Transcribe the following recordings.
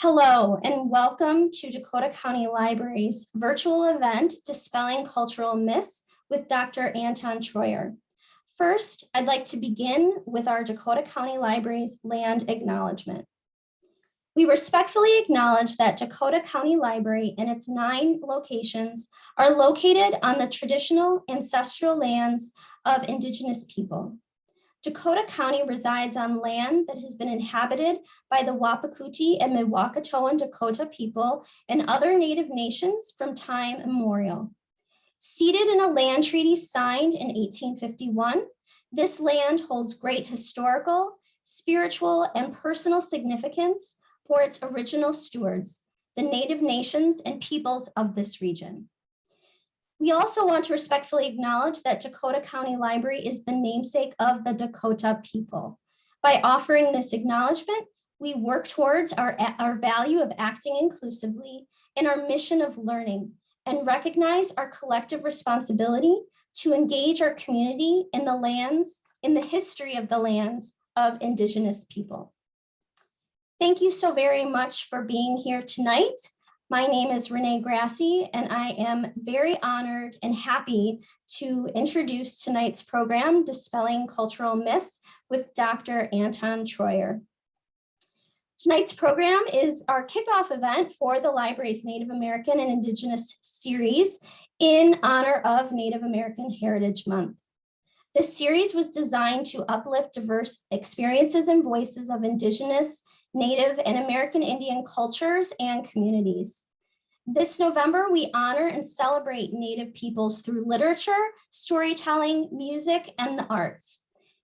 Hello, and welcome to Dakota County Library's virtual event, Dispelling Cultural Myths with Dr. Antons Treuer. First, I'd like to begin with our Dakota County Library's land acknowledgement. We respectfully acknowledge that Dakota County Library and its 9 locations are located on the traditional ancestral lands of Indigenous people. Dakota County resides on land that has been inhabited by the Wapakouti and Miwakatoan Dakota people and other Native nations from time immemorial. Seated in a land treaty signed in 1851, this land holds great historical, spiritual, and personal significance for its original stewards, the Native nations and peoples of this region. We also want to respectfully acknowledge that Dakota County Library is the namesake of the Dakota people. By offering this acknowledgement, we work towards our value of acting inclusively and our mission of learning, and recognize our collective responsibility to engage our community in the history of the lands of Indigenous people. Thank you so very much for being here tonight. My name is Renee Grassi, and I am very honored and happy to introduce tonight's program, Dispelling Cultural Myths with Dr. Antons Treuer. Tonight's program is our kickoff event for the library's Native American and Indigenous series in honor of Native American Heritage Month. This series was designed to uplift diverse experiences and voices of Indigenous, Native, and American Indian cultures and communities. This November, we honor and celebrate Native peoples through literature, storytelling, music, and the arts.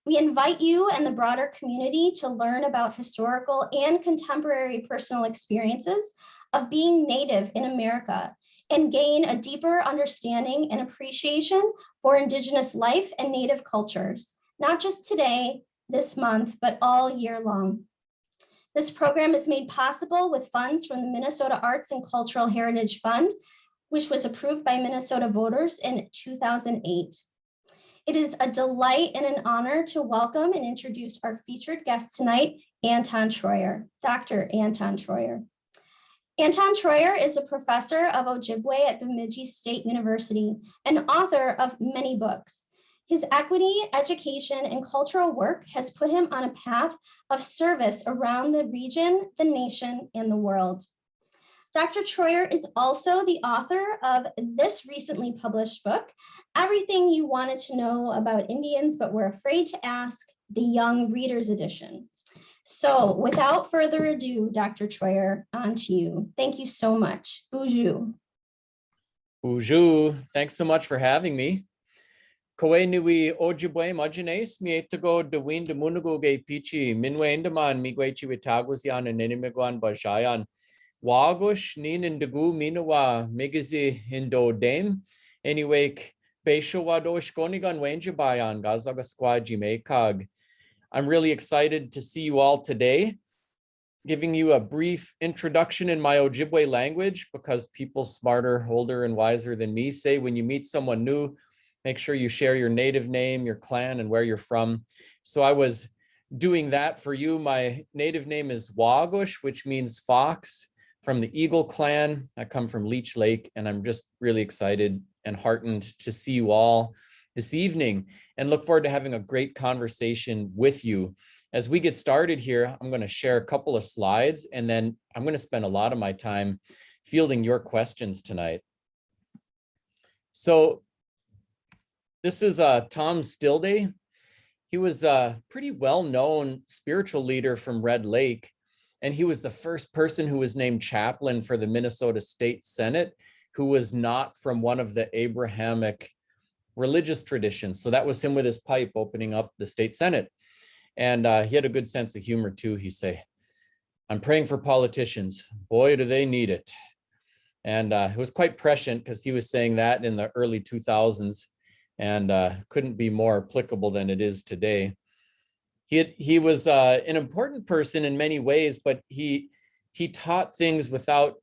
We invite you and the broader community to learn about historical and contemporary personal experiences of being Native in America and gain a deeper understanding and appreciation for Indigenous life and Native cultures, not just today, this month, but all year long. This program is made possible with funds from the Minnesota Arts and Cultural Heritage Fund, which was approved by Minnesota voters in 2008. It is a delight and an honor to welcome and introduce our featured guest tonight, Antons Treuer, Dr. Antons Treuer. Antons Treuer is a professor of Ojibwe at Bemidji State University and author of many books. His equity, education, and cultural work has put him on a path of service around the region, the nation, and the world. Dr. Treuer is also the author of this recently published book, Everything You Wanted to Know About Indians But Were Afraid to Ask, the Young Readers Edition. So without further ado, Dr. Treuer, on to you. Thank you so much. Bonjour. Bonjour. Thanks so much for having me. Koe nui Ojibwe majines mi etago de win de munugo ge pichi minwe indaman migwechi witagwasyan and nenimiguan bajayan wagush nin indegu minawa migazi indo dame anyway besho wadosh gonigan wenjabayan gazaga squaji mekag. I'm really excited to see you all today, giving you a brief introduction in my Ojibwe language, because people smarter, older, and wiser than me say when you meet someone new, make sure you share your native name, your clan, and where you're from. So I was doing that for you. My native name is Wagush, which means fox, from the Eagle clan. I come from Leech Lake, and I'm just really excited and heartened to see you all this evening and look forward to having a great conversation with you. As we get started here, I'm going to share a couple of slides, and then I'm going to spend a lot of my time fielding your questions tonight. So this is Tom Stillday. He was a pretty well-known spiritual leader from Red Lake, and he was the first person who was named chaplain for the Minnesota State Senate who was not from one of the Abrahamic religious traditions. So that was him with his pipe opening up the state Senate. And he had a good sense of humor too. He'd say, "I'm praying for politicians. Boy, do they need it." And it was quite prescient because he was saying that in the early 2000s. And couldn't be more applicable than it is today. He was an important person in many ways, but he taught things without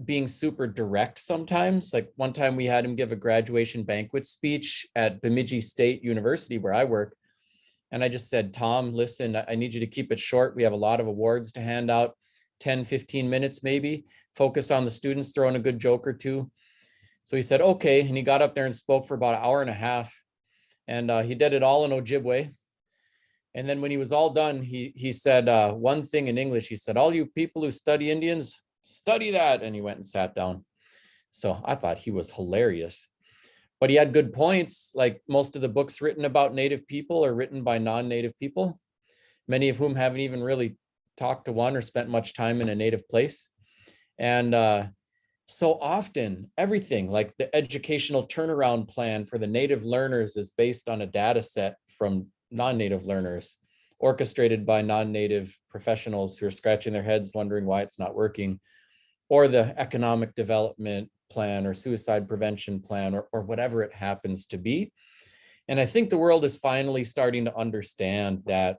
being super direct sometimes. Like one time we had him give a graduation banquet speech at Bemidji State University where I work. And I just said, "Tom, listen, I need you to keep it short. We have a lot of awards to hand out. 10, 15 minutes maybe, focus on the students, throw in a good joke or two. So he said, okay. And he got up there and spoke for about an hour and a half. And he did it all in Ojibwe. And then when he was all done, he said one thing in English. He said, all you people who study Indians, study that. And he went and sat down. So I thought he was hilarious. But he had good points. Like most of the books written about Native people are written by non-Native people, many of whom haven't even really talked to one or spent much time in a Native place. And so often everything like the educational turnaround plan for the Native learners is based on a data set from non-Native learners, orchestrated by non-Native professionals who are scratching their heads wondering why it's not working, or the economic development plan or suicide prevention plan, or whatever it happens to be. And I think the world is finally starting to understand that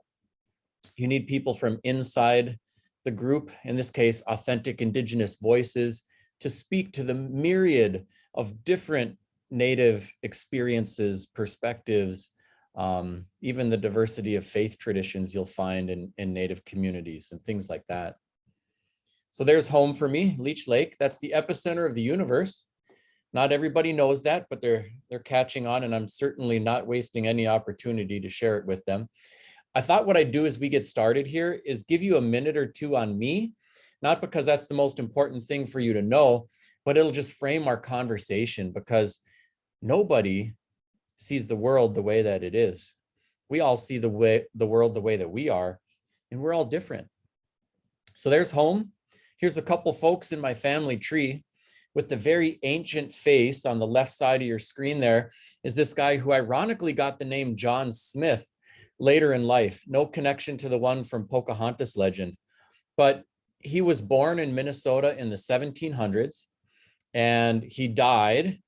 you need people from inside the group, in this case, authentic Indigenous voices, to speak to the myriad of different Native experiences, perspectives, even the diversity of faith traditions you'll find in Native communities and things like that. So there's home for me, Leech Lake. That's the epicenter of the universe. Not everybody knows that, but they're catching on, and I'm certainly not wasting any opportunity to share it with them. I thought what I'd do as we get started here is give you a minute or two on me, not because that's the most important thing for you to know, but it'll just frame our conversation, because nobody sees the world the way that it is. We all see the world the way that we are, and we're all different. So there's home. Here's a couple folks in my family tree. With the very ancient face on the left side of your screen there is this guy who ironically got the name John Smith later in life. No connection to the one from Pocahontas legend, but he was born in Minnesota in the 1700s and he died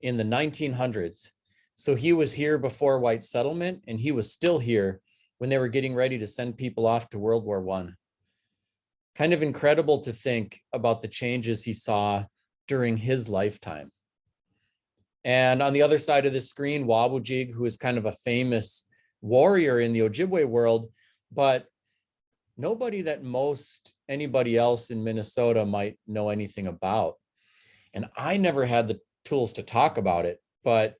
in the 1900s. So he was here before white settlement, and he was still here when they were getting ready to send people off to World War I. Kind of incredible to think about the changes he saw during his lifetime. And on the other side of the screen, Wabujig, who is kind of a famous warrior in the Ojibwe world, but nobody that most anybody else in Minnesota might know anything about. And I never had the tools to talk about it, but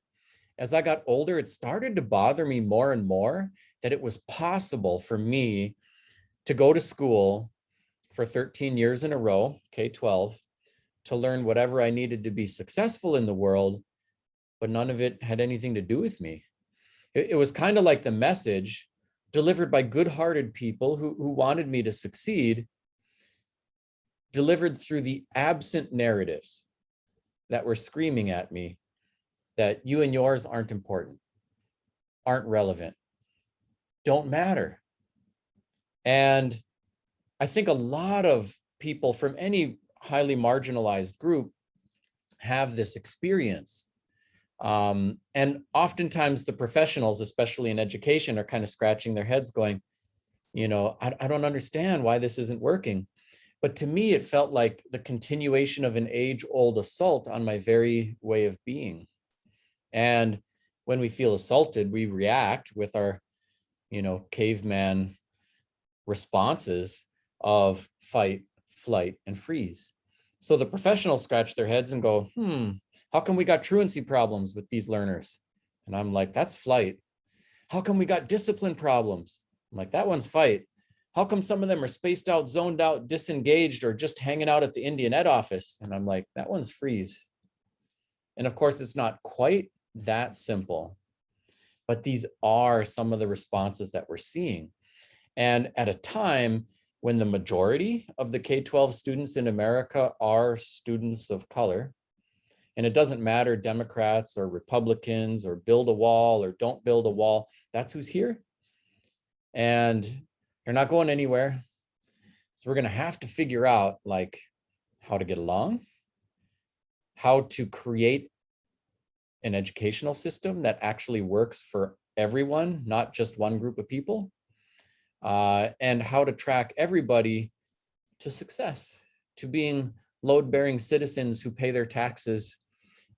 as I got older, it started to bother me more and more that it was possible for me to go to school for 13 years in a row, K-12, to learn whatever I needed to be successful in the world, but none of it had anything to do with me. It was kind of like the message delivered by good-hearted people who wanted me to succeed, delivered through the absent narratives that were screaming at me that you and yours aren't important, aren't relevant, don't matter. And I think a lot of people from any highly marginalized group have this experience. And oftentimes the professionals, especially in education, are kind of scratching their heads going, you know, I don't understand why this isn't working. But to me, it felt like the continuation of an age-old assault on my very way of being. And when we feel assaulted, we react with our, you know, caveman responses of fight, flight, and freeze. So the professionals scratch their heads and go, how come we got truancy problems with these learners? And I'm like, that's flight. How come we got discipline problems? I'm like, that one's fight. How come some of them are spaced out, zoned out, disengaged, or just hanging out at the Indian Ed office? And I'm like, that one's freeze. And of course, it's not quite that simple, but these are some of the responses that we're seeing. And at a time when the majority of the K-12 students in America are students of color, and it doesn't matter Democrats or Republicans or build a wall or don't build a wall, that's who's here. And they're not going anywhere. So we're going to have to figure out like how to get along, how to create an educational system that actually works for everyone, not just one group of people, and how to track everybody to success, to being load-bearing citizens who pay their taxes,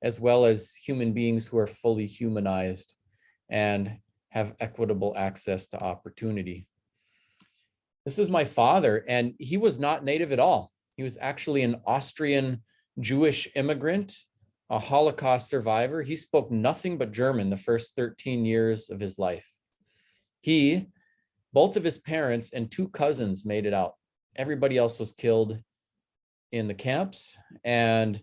as well as human beings who are fully humanized and have equitable access to opportunity. This is my father, and he was not Native at all. He was actually an Austrian Jewish immigrant, a Holocaust survivor. He spoke nothing but German the first 13 years of his life. He, both of his parents and two cousins made it out. Everybody else was killed in the camps. And,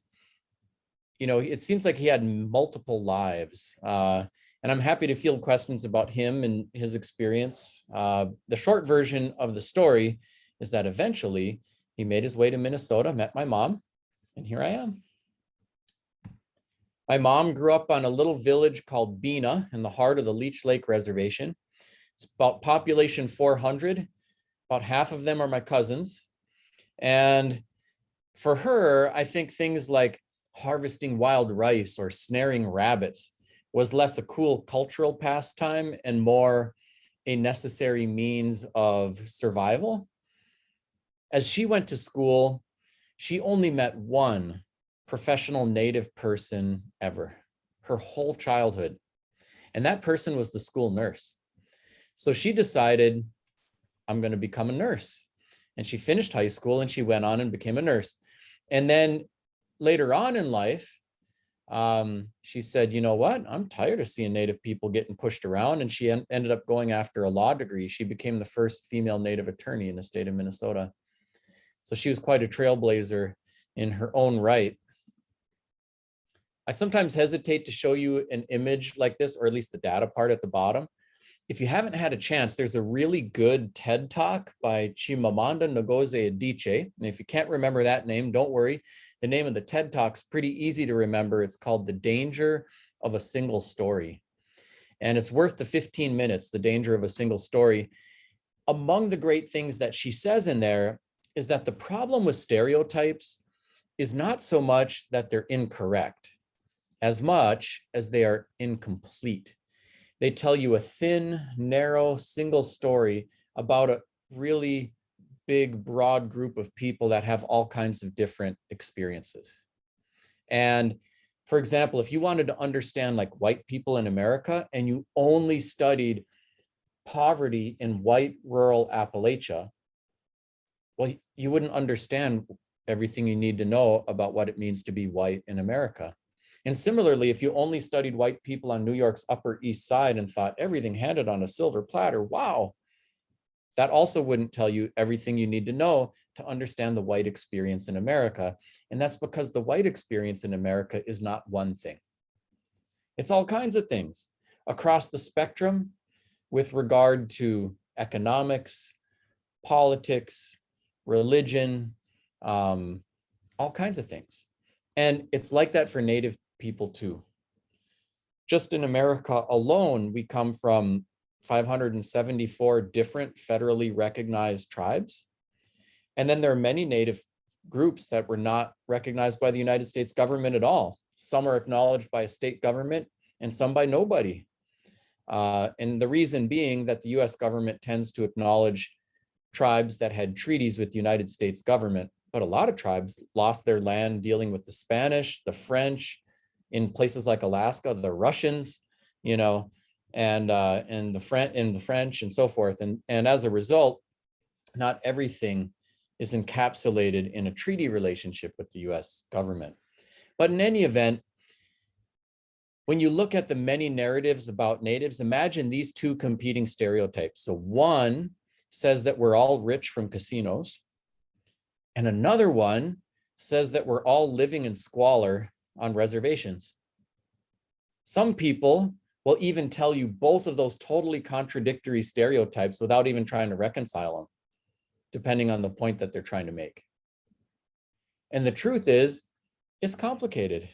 you know, it seems like he had multiple lives. And I'm happy to field questions about him and his experience. The short version of the story is that eventually he made his way to Minnesota, met my mom, and here I am. My mom grew up on a little village called Bena in the heart of the Leech Lake Reservation. It's about population 400. About half of them are my cousins. And for her, I think things like harvesting wild rice or snaring rabbits was less a cool cultural pastime and more a necessary means of survival. As she went to school, she only met one professional Native person ever, her whole childhood. And that person was the school nurse. So she decided, I'm going to become a nurse. And she finished high school and she went on and became a nurse. And then later on in life, she said, you know what, I'm tired of seeing Native people getting pushed around. And she ended up going after a law degree. She became the first female Native attorney in the state of Minnesota. So she was quite a trailblazer in her own right. I sometimes hesitate to show you an image like this, or at least the data part at the bottom. If you haven't had a chance, there's a really good TED Talk by Chimamanda Ngozi Adichie. And if you can't remember that name, don't worry. The name of the TED Talk's pretty easy to remember. It's called The Danger of a Single Story. And it's worth the 15 minutes, The Danger of a Single Story. Among the great things that she says in there is that the problem with stereotypes is not so much that they're incorrect, as much as they are incomplete. They tell you a thin, narrow, single story about a really big, broad group of people that have all kinds of different experiences. And for example, if you wanted to understand like white people in America and you only studied poverty in white rural Appalachia, well, you wouldn't understand everything you need to know about what it means to be white in America. And similarly, if you only studied white people on New York's Upper East Side and thought everything handed on a silver platter, wow, that also wouldn't tell you everything you need to know to understand the white experience in America. And that's because the white experience in America is not one thing. It's all kinds of things across the spectrum with regard to economics, politics, religion, all kinds of things. And it's like that for Native people too. Just in America alone, we come from 574 different federally recognized tribes. And then there are many Native groups that were not recognized by the United States government at all. Some are acknowledged by a state government and some by nobody. And the reason being that the US government tends to acknowledge tribes that had treaties with the United States government, but a lot of tribes lost their land dealing with the Spanish, the French, in places like Alaska, the Russians, you know, and the French and so forth. And as a result, not everything is encapsulated in a treaty relationship with the US government. But in any event, when you look at the many narratives about Natives, imagine these two competing stereotypes. So one says that we're all rich from casinos, and another one says that we're all living in squalor on reservations. Some people will even tell you both of those totally contradictory stereotypes without even trying to reconcile them, depending on the point that they're trying to make. And the truth is, it's complicated.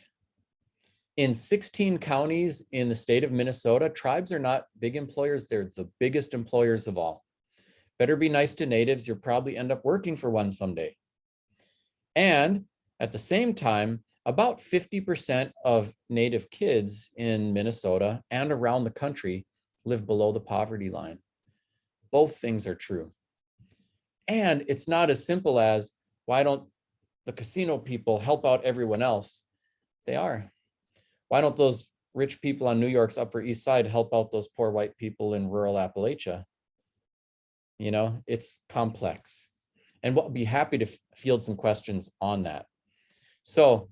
In 16 counties in the state of Minnesota, tribes are not big employers. They're the biggest employers of all. Better be nice to Natives. You'll probably end up working for one someday. And at the same time, about 50% of Native kids in Minnesota and around the country live below the poverty line. Both things are true. And it's not as simple as, why don't the casino people help out everyone else? They are. Why don't those rich people on New York's Upper East Side help out those poor white people in rural Appalachia? it's complex. And we'll be happy to field some questions on that. So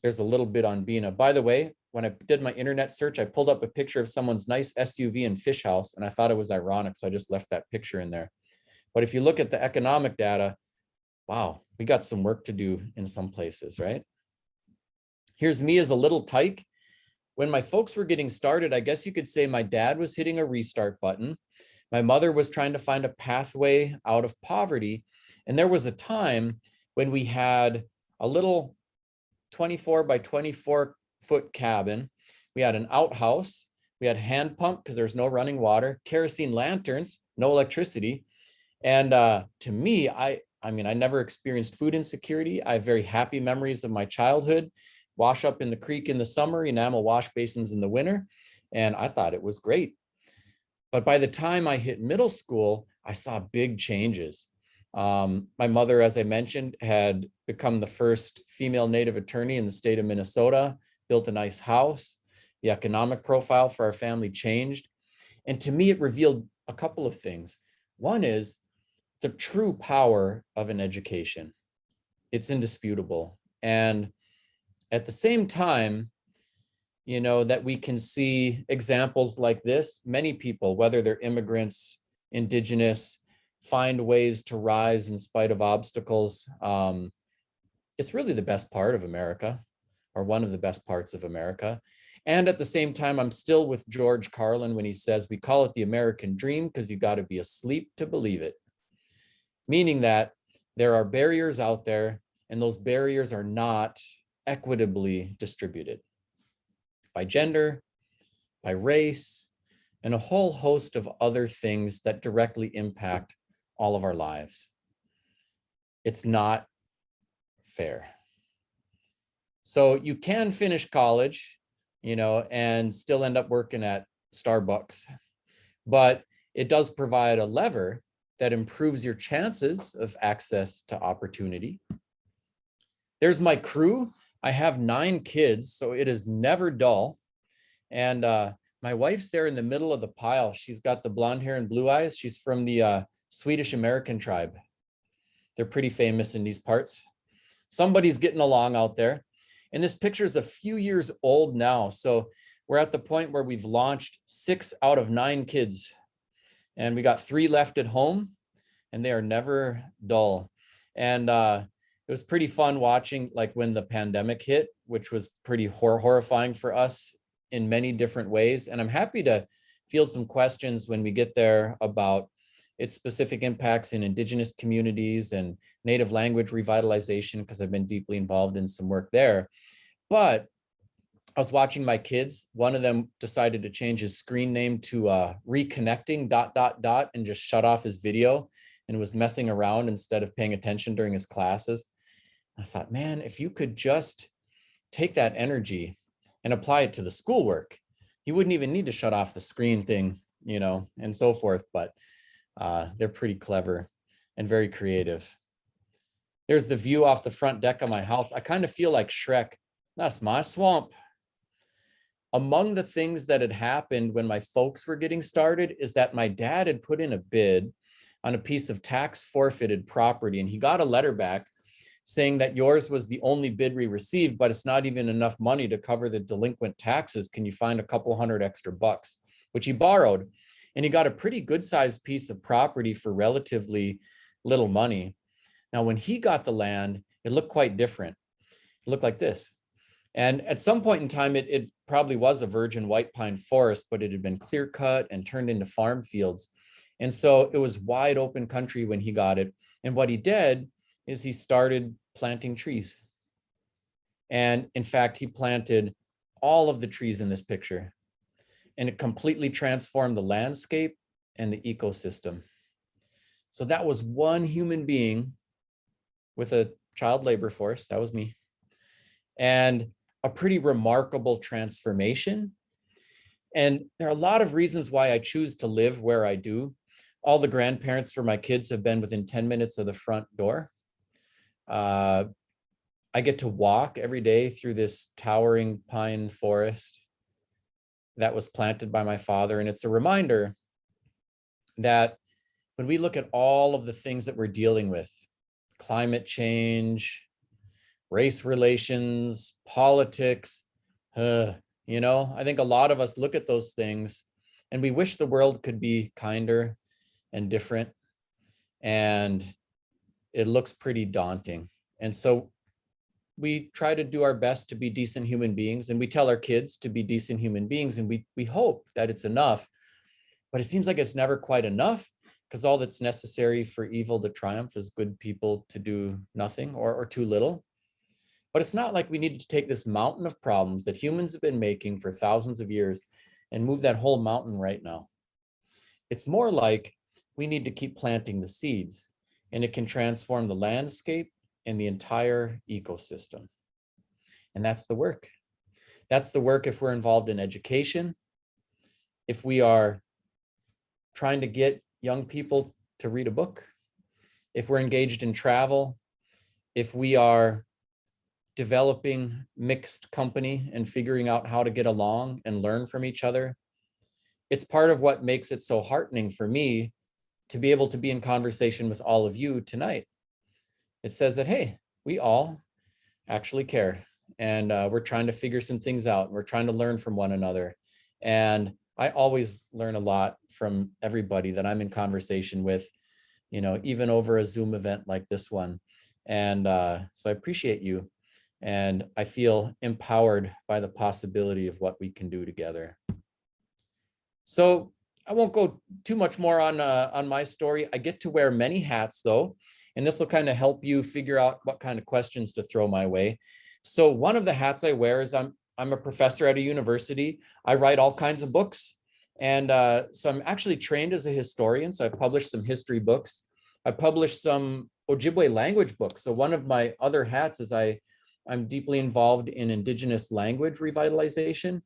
there's a little bit on Bina. By the way, when I did my internet search, I pulled up a picture of someone's nice SUV and fish house, and I thought it was ironic, so I just left that picture in there. But if you look at the economic data, wow, we got some work to do in some places, right? Here's me as a little tyke. When my folks were getting started, I guess you could say my dad was hitting a restart button. My mother was trying to find a pathway out of poverty. And there was a time when we had a little 24 by 24 foot cabin. We had an outhouse. We had hand pump because there's no running water, kerosene lanterns, no electricity. And to me, I mean, I never experienced food insecurity. I have very happy memories of my childhood. Wash up in the creek in the summer, enamel wash basins in the winter. And I thought it was great. But by the time I hit middle school, I saw big changes. My mother, as I mentioned, had become the first female Native attorney in the state of Minnesota, built a nice house. The economic profile for our family changed. And to me, it revealed a couple of things. One is the true power of an education. It's indisputable. And at the same time, that we can see examples like this. Many people, whether they're immigrants, indigenous, find ways to rise in spite of obstacles. It's really the best part of America, or one of the best parts of America. And at the same time, I'm still with George Carlin when he says, we call it the American dream because you got to be asleep to believe it. Meaning that there are barriers out there, and those barriers are not equitably distributed by gender, by race, and a whole host of other things that directly impact all of our lives. It's not fair. So you can finish college, and still end up working at Starbucks, but it does provide a lever that improves your chances of access to opportunity. There's my crew. I have 9 kids, so it is never dull. And my wife's there in the middle of the pile. She's got the blonde hair and blue eyes. She's from the Swedish American tribe. They're pretty famous in these parts. Somebody's getting along out there. And this picture is a few years old now. So we're at the point where we've launched 6 out of 9 kids. And we got 3 left at home, and they are never dull. And it was pretty fun watching, like, when the pandemic hit, which was pretty horrifying for us in many different ways. And I'm happy to field some questions when we get there about its specific impacts in indigenous communities and native language revitalization, because I've been deeply involved in some work there. But I was watching my kids. One of them decided to change his screen name to reconnecting ... and just shut off his video and was messing around instead of paying attention during his classes. I thought, man, if you could just take that energy and apply it to the schoolwork, you wouldn't even need to shut off the screen thing, and so forth. But they're pretty clever and very creative. There's the view off the front deck of my house. I kind of feel like Shrek. That's my swamp. Among the things that had happened when my folks were getting started is that my dad had put in a bid on a piece of tax forfeited property, and he got a letter back saying that yours was the only bid we received, but it's not even enough money to cover the delinquent taxes. Can you find a couple $100 extra bucks? Which he borrowed, and he got a pretty good sized piece of property for relatively little money. Now, when he got the land, it looked quite different. It looked like this. And at some point in time, it probably was a virgin white pine forest, but it had been clear cut and turned into farm fields. And so it was wide open country when he got it. And what he did is he started planting trees. And in fact, he planted all of the trees in this picture, and it completely transformed the landscape and the ecosystem. So that was one human being with a child labor force. That was me. And a pretty remarkable transformation. And there are a lot of reasons why I choose to live where I do. All the grandparents for my kids have been within 10 minutes of the front door. I get to walk every day through this towering pine forest that was planted by my father. And it's a reminder that when we look at all of the things that we're dealing with, climate change, race relations, politics, I think a lot of us look at those things and we wish the world could be kinder and different. And it looks pretty daunting. And so we try to do our best to be decent human beings, and we tell our kids to be decent human beings, and we hope that it's enough, but it seems like it's never quite enough, because all that's necessary for evil to triumph is good people to do nothing or too little. But it's not like we need to take this mountain of problems that humans have been making for thousands of years and move that whole mountain right now. It's more like we need to keep planting the seeds, and it can transform the landscape and the entire ecosystem. And that's the work. That's the work if we're involved in education, if we are trying to get young people to read a book, if we're engaged in travel, if we are developing mixed company and figuring out how to get along and learn from each other. It's part of what makes it so heartening for me to be able to be in conversation with all of you tonight. It says that, hey, we all actually care, and we're trying to figure some things out. We're trying to learn from one another. And I always learn a lot from everybody that I'm in conversation with, even over a Zoom event like this one. And so I appreciate you. And I feel empowered by the possibility of what we can do together. So I won't go too much more on my story. I get to wear many hats though, and this will kind of help you figure out what kind of questions to throw my way. So one of the hats I wear is I'm a professor at a university. I write all kinds of books. And so I'm actually trained as a historian. So I published some history books. I published some Ojibwe language books. So one of my other hats is I'm deeply involved in Indigenous language revitalization.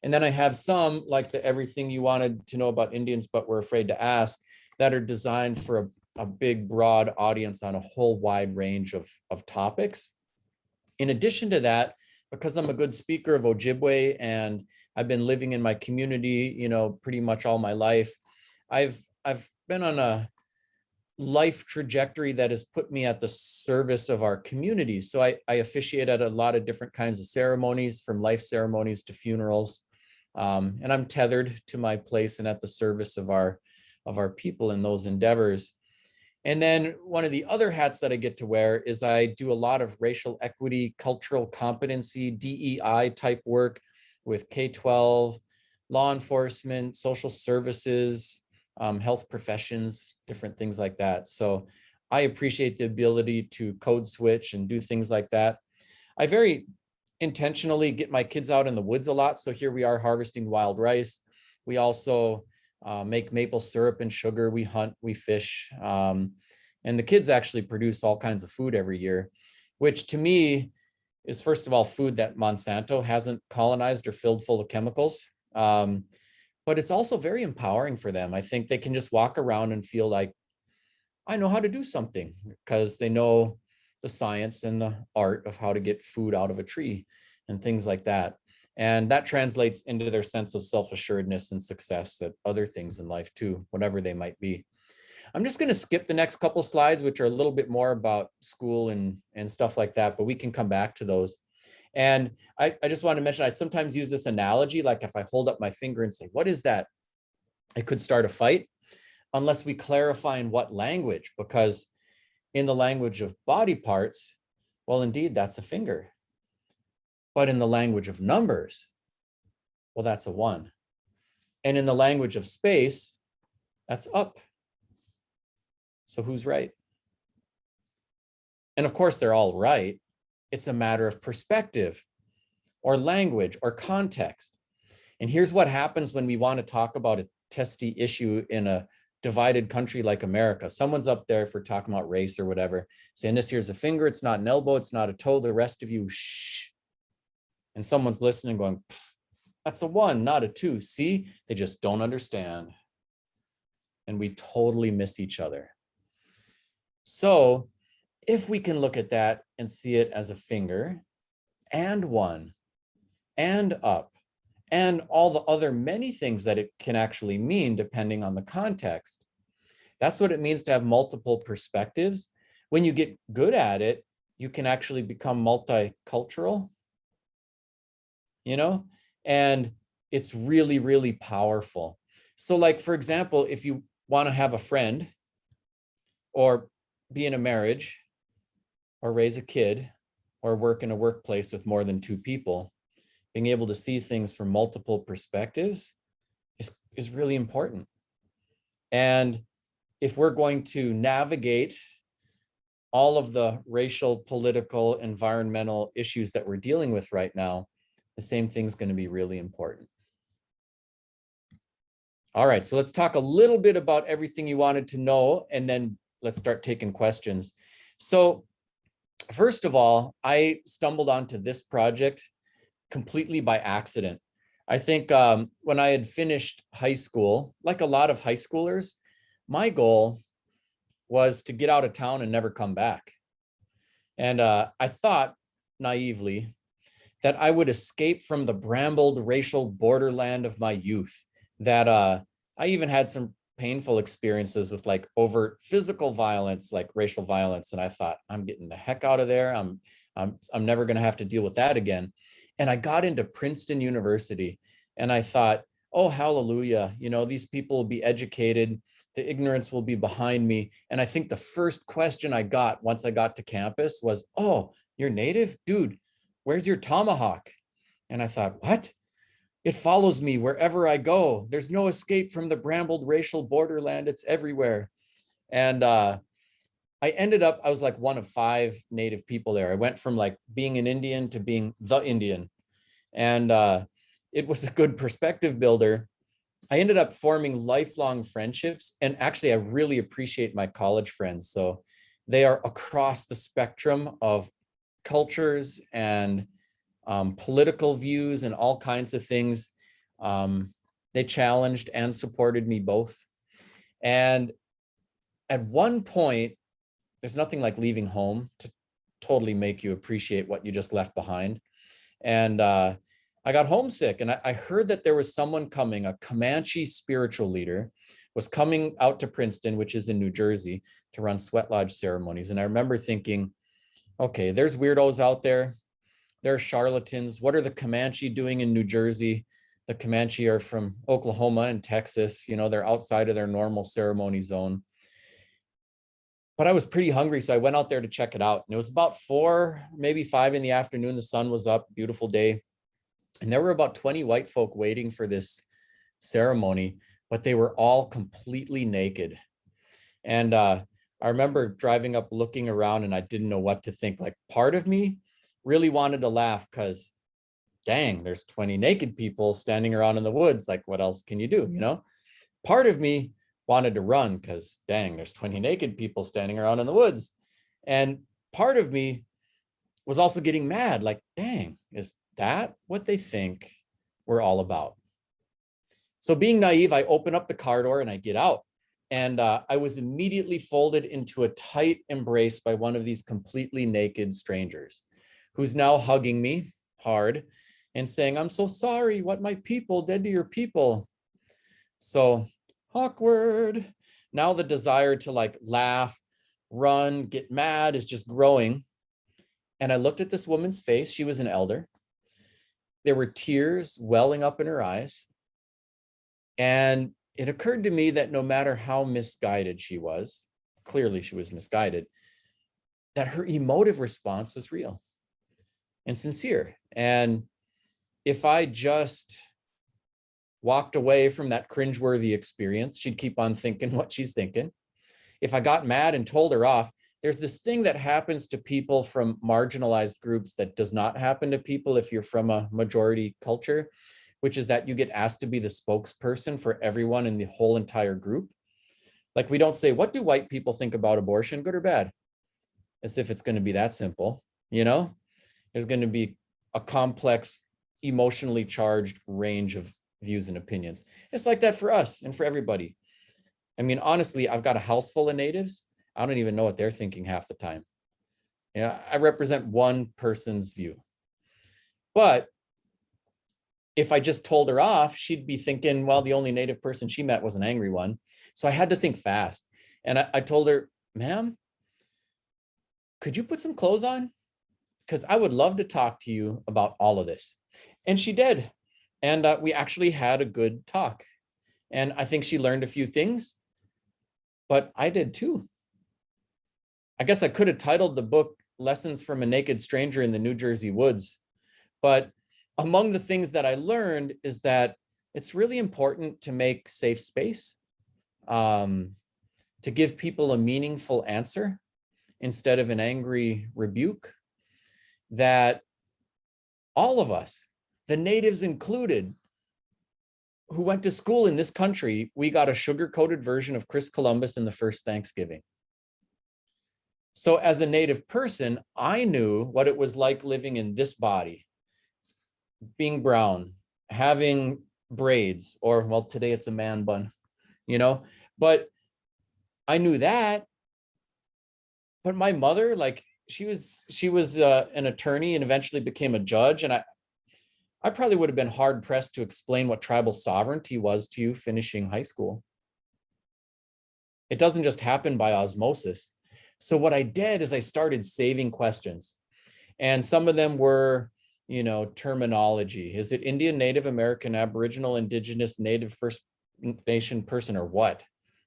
And then I have some, like the Everything You Wanted to Know About Indians But Were Afraid to Ask, that are designed for a big, broad audience on a whole wide range of topics. In addition to that, because I'm a good speaker of Ojibwe and I've been living in my community, pretty much all my life, I've been on a life trajectory that has put me at the service of our communities. So I officiate at a lot of different kinds of ceremonies, from life ceremonies to funerals. And I'm tethered to my place and at the service of our people in those endeavors. And then one of the other hats that I get to wear is I do a lot of racial equity, cultural competency, DEI type work with K-12, law enforcement, social services, health professions, different things like that. So I appreciate the ability to code switch and do things like that. I very intentionally get my kids out in the woods a lot. So here we are harvesting wild rice. We also make maple syrup and sugar. We hunt, we fish. And the kids actually produce all kinds of food every year, which to me is, first of all, food that Monsanto hasn't colonized or filled full of chemicals. But it's also very empowering for them. I think they can just walk around and feel like, I know how to do something, because they know the science and the art of how to get food out of a tree and things like that. And that translates into their sense of self-assuredness and success at other things in life too, whatever they might be. I'm just going to skip the next couple slides, which are a little bit more about school and stuff like that, but we can come back to those. And I just want to mention, I sometimes use this analogy, like if I hold up my finger and say, what is that? It could start a fight unless we clarify in what language, because in the language of body parts, well, indeed, that's a finger. But in the language of numbers, well, that's a 1. And in the language of space, that's up. So who's right? And of course, they're all right. It's a matter of perspective or language or context. And here's what happens when we want to talk about a testy issue in a divided country like America. Someone's up there for talking about race or whatever, saying this here's a finger, it's not an elbow, it's not a toe, the rest of you, shh. And someone's listening going, that's a 1, not a 2. See, they just don't understand. And we totally miss each other. So if we can look at that and see it as a finger and 1 and up and all the other many things that it can actually mean depending on the context, That's what it means to have multiple perspectives. When you get good at it, you can actually become multicultural, and it's really, really powerful. So like, for example, if you want to have a friend or be in a marriage or raise a kid or work in a workplace with more than 2 people, being able to see things from multiple perspectives is really important. And if we're going to navigate all of the racial, political, environmental issues that we're dealing with right now, the same thing's going to be really important. All right, so let's talk a little bit about everything you wanted to know, and then let's start taking questions. So first of all, I stumbled onto this project completely by accident. I think when I had finished high school, like a lot of high schoolers, my goal was to get out of town and never come back. And I thought naively that I would escape from the brambled racial borderland of my youth, that I even had some painful experiences with like overt physical violence, like racial violence. And I thought, I'm getting the heck out of there. I'm never going to have to deal with that again. And I got into Princeton University and I thought, oh, hallelujah, these people will be educated. The ignorance will be behind me. And I think the first question I got once I got to campus was, oh, you're native? Dude, where's your tomahawk? And I thought, what? It follows me wherever I go. There's no escape from the brambled racial borderland. It's everywhere. And I was like one of 5 native people there. I went from like being an Indian to being the Indian. And it was a good perspective builder. I ended up forming lifelong friendships. And actually, I really appreciate my college friends. So they are across the spectrum of cultures and political views and all kinds of things. They challenged and supported me both. And at one point, there's nothing like leaving home to totally make you appreciate what you just left behind. And I got homesick, and I heard that there was someone coming, a Comanche spiritual leader was coming out to Princeton, which is in New Jersey, to run sweat lodge ceremonies. And I remember thinking, okay, there's weirdos out there. There are charlatans. What are the Comanche doing in New Jersey? The Comanche are from Oklahoma and Texas. They're outside of their normal ceremony zone. But I was pretty hungry, so I went out there to check it out. And it was about 4, maybe 5 in the afternoon. The sun was up, beautiful day. And there were about 20 white folk waiting for this ceremony, but they were all completely naked. And I remember driving up, looking around, and I didn't know what to think. Like, part of me really wanted to laugh because, dang, there's 20 naked people standing around in the woods. Like, what else can you do? Part of me wanted to run because, dang, there's 20 naked people standing around in the woods. And part of me was also getting mad. Like, dang, is that what they think we're all about? So being naive, I open up the car door and I get out. And I was immediately folded into a tight embrace by one of these completely naked strangers, who's now hugging me hard and saying, I'm so sorry, what my people did to your people. So awkward. Now the desire to like laugh, run, get mad is just growing. And I looked at this woman's face. She was an elder. There were tears welling up in her eyes. And it occurred to me that no matter how misguided she was, clearly she was misguided, that her emotive response was real and sincere. And if I just walked away from that cringeworthy experience, she'd keep on thinking what she's thinking. If I got mad and told her off, there's this thing that happens to people from marginalized groups that does not happen to people if you're from a majority culture, which is that you get asked to be the spokesperson for everyone in the whole entire group. Like, we don't say, what do white people think about abortion, good or bad? As if it's going to be that simple, There's going to be a complex, emotionally charged range of views and opinions. It's like that for us and for everybody. I mean, honestly, I've got a house full of natives. I don't even know what they're thinking half the time. I represent one person's view. But if I just told her off, she'd be thinking, well, the only native person she met was an angry one. So I had to think fast. And I told her, ma'am, could you put some clothes on? Because I would love to talk to you about all of this. And she did. And we actually had a good talk. And I think she learned a few things, but I did too. I guess I could have titled the book Lessons from a Naked Stranger in the New Jersey Woods. But among the things that I learned is that it's really important to make safe space, to give people a meaningful answer instead of an angry rebuke, that all of us, the natives included, who went to school in this country, we got a sugar-coated version of Chris Columbus in the first Thanksgiving. So as a native person, I knew what it was like living in this body, being brown, having braids, or well, today it's a man bun, you know, but I knew that. But my mother, like she was an attorney and eventually became a judge. And I probably would have been hard pressed to explain what tribal sovereignty was to you finishing high school. It doesn't just happen by osmosis. So what I did is I started saving questions, and some of them were, you know, terminology. Is it Indian, Native American, Aboriginal, Indigenous, Native, First Nation person, or what?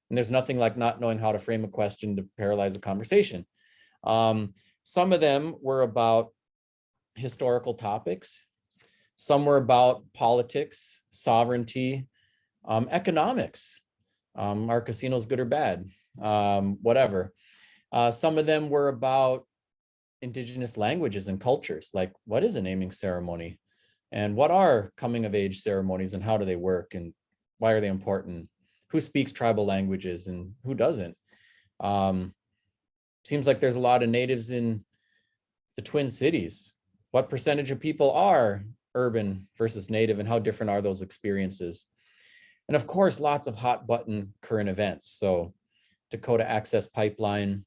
And there's nothing like not knowing how to frame a question to paralyze a conversation. Some of them were about historical topics. Some were about politics, sovereignty, economics. Are casinos good or bad? Whatever. Some of them were about Indigenous languages and cultures, like what is a naming ceremony? And what are coming of age ceremonies and how do they work? And why are they important? Who speaks tribal languages and who doesn't? Seems like there's a lot of natives in the Twin Cities. What percentage of people are urban versus native, and how different are those experiences? And of course, lots of hot button current events. So Dakota Access Pipeline,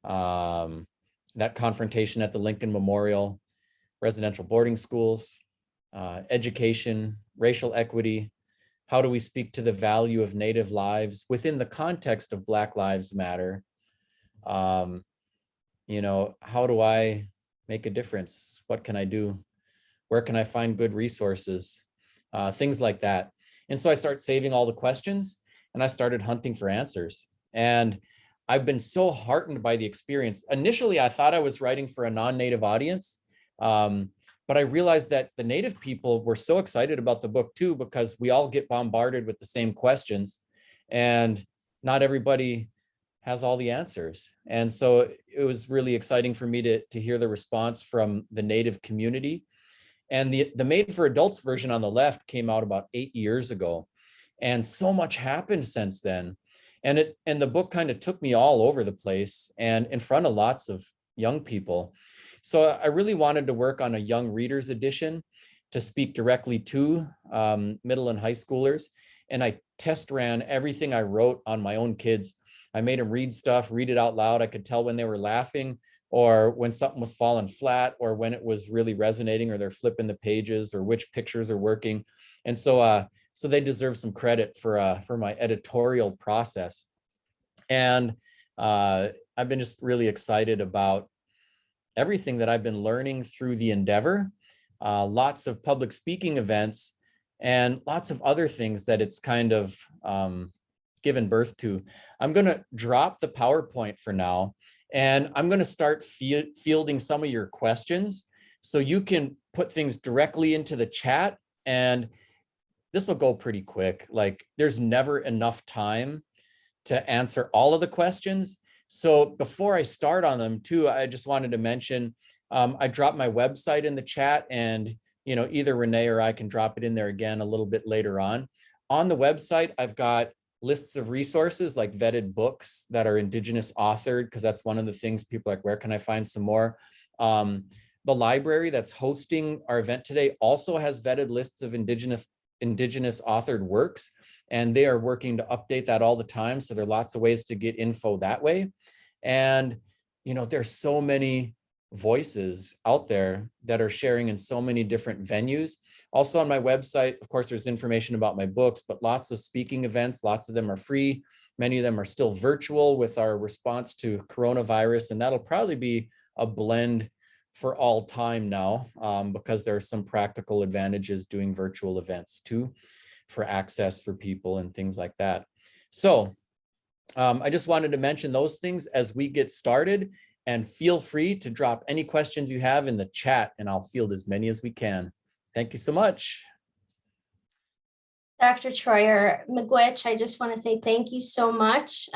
that confrontation at the Lincoln Memorial, residential boarding schools, education, racial equity. How do we speak to the value of Native lives within the context of Black Lives Matter? You know, how do I make a difference? What can I do? Where can I find good resources? Things like that. And so I start saving all the questions and I started hunting for answers. And I've been so heartened by the experience. Initially, I thought I was writing for a non-native audience, but I realized that the native people were so excited about the book too, because we all get bombarded with the same questions and not everybody has all the answers. And so it was really exciting for me to hear the response from the native community. And the Made for Adults version on the left came out about 8 years ago. And so much happened since then. And the book kind of took me all over the place and in front of lots of young people. So I really wanted to work on a young readers edition to speak directly to middle and high schoolers. And I test ran everything I wrote on my own kids. I made them read stuff, read it out loud. I could tell when they were laughing or when something was falling flat or when it was really resonating or they're flipping the pages or which pictures are working. And so so they deserve some credit for my editorial process. And I've been just really excited about everything that I've been learning through the endeavor, lots of public speaking events and lots of other things that it's kind of given birth to. I'm going to drop the PowerPoint for now, and I'm going to start fielding some of your questions so you can put things directly into the chat, and this will go pretty quick. Like there's never enough time to answer all of the questions. So before I start on them too, I just wanted to mention, I dropped my website in the chat, and you know, either Renee or I can drop it in there again a little bit later on. On the website, I've got lists of resources like vetted books that are Indigenous authored, because that's one of the things people are like, where can I find some more? The library that's hosting our event today also has vetted lists of Indigenous authored works, and they are working to update that all the time. So there are lots of ways to get info that way. And, you know, there's so many voices out there that are sharing in so many different venues. Also on my website, of course, there's information about my books, but lots of speaking events, lots of them are free. Many of them are still virtual with our response to coronavirus, and that'll probably be a blend for all time now, because there are some practical advantages doing virtual events too, for access for people and things like that. So I just wanted to mention those things as we get started, and feel free to drop any questions you have in the chat, and I'll field as many as we can. Thank you so much. Dr. Treuer, Miigwech, I just want to say thank you so much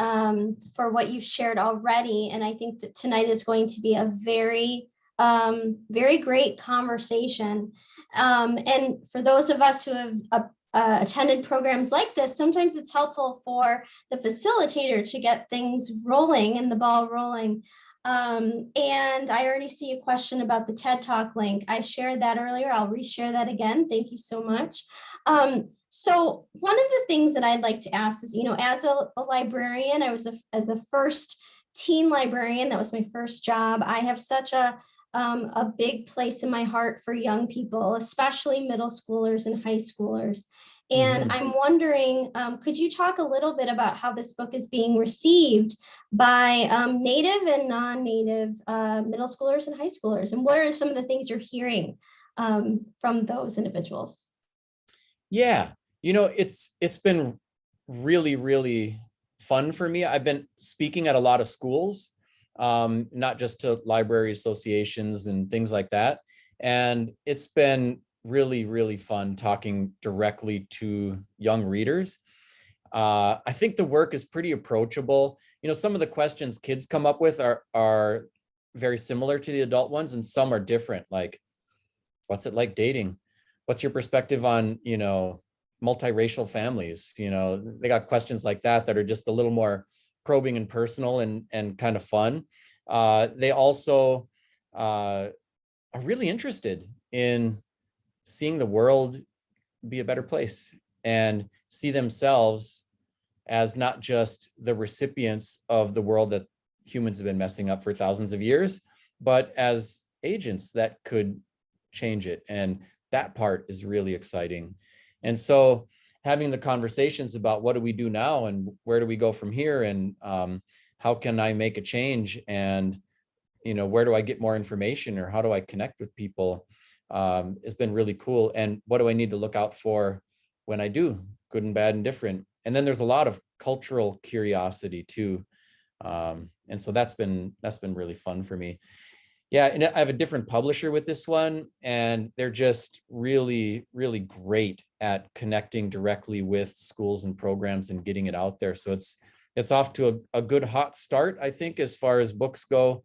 for what you've shared already. And I think that tonight is going to be a very, very great conversation. And for those of us who have attended programs like this, sometimes it's helpful for the facilitator to get things rolling and the ball rolling. And I already see a question about the TED Talk link. I shared that earlier. I'll reshare that again. Thank you so much. So one of the things that I'd like to ask is, as a librarian, I was as a first teen librarian, that was my first job. I have such a big place in my heart for young people, especially middle schoolers and high schoolers. And I'm wondering, could you talk a little bit about how this book is being received by Native and non-Native middle schoolers and high schoolers? And what are some of the things you're hearing from those individuals? Yeah, it's been really, really fun for me. I've been speaking at a lot of schools, not just to library associations and things like that. And it's been really, really fun talking directly to young readers. I think the work is pretty approachable. Some of the questions kids come up with are very similar to the adult ones, and some are different. Like, what's it like dating? What's your perspective on, multiracial families? They got questions like that are just a little more probing and personal and kind of fun. They also are really interested in seeing the world be a better place and see themselves as not just the recipients of the world that humans have been messing up for thousands of years, but as agents that could change it. And that part is really exciting. And so having the conversations about what do we do now and where do we go from here, and how can I make a change, and where do I get more information, or how do I connect with people, has been really cool. And what do I need to look out for when I do, good and bad and different? And then there's a lot of cultural curiosity too. And so that's been really fun for me. Yeah, and I have a different publisher with this one, and they're just really, really great at connecting directly with schools and programs and getting it out there. So it's off to a good hot start, I think, as far as books go.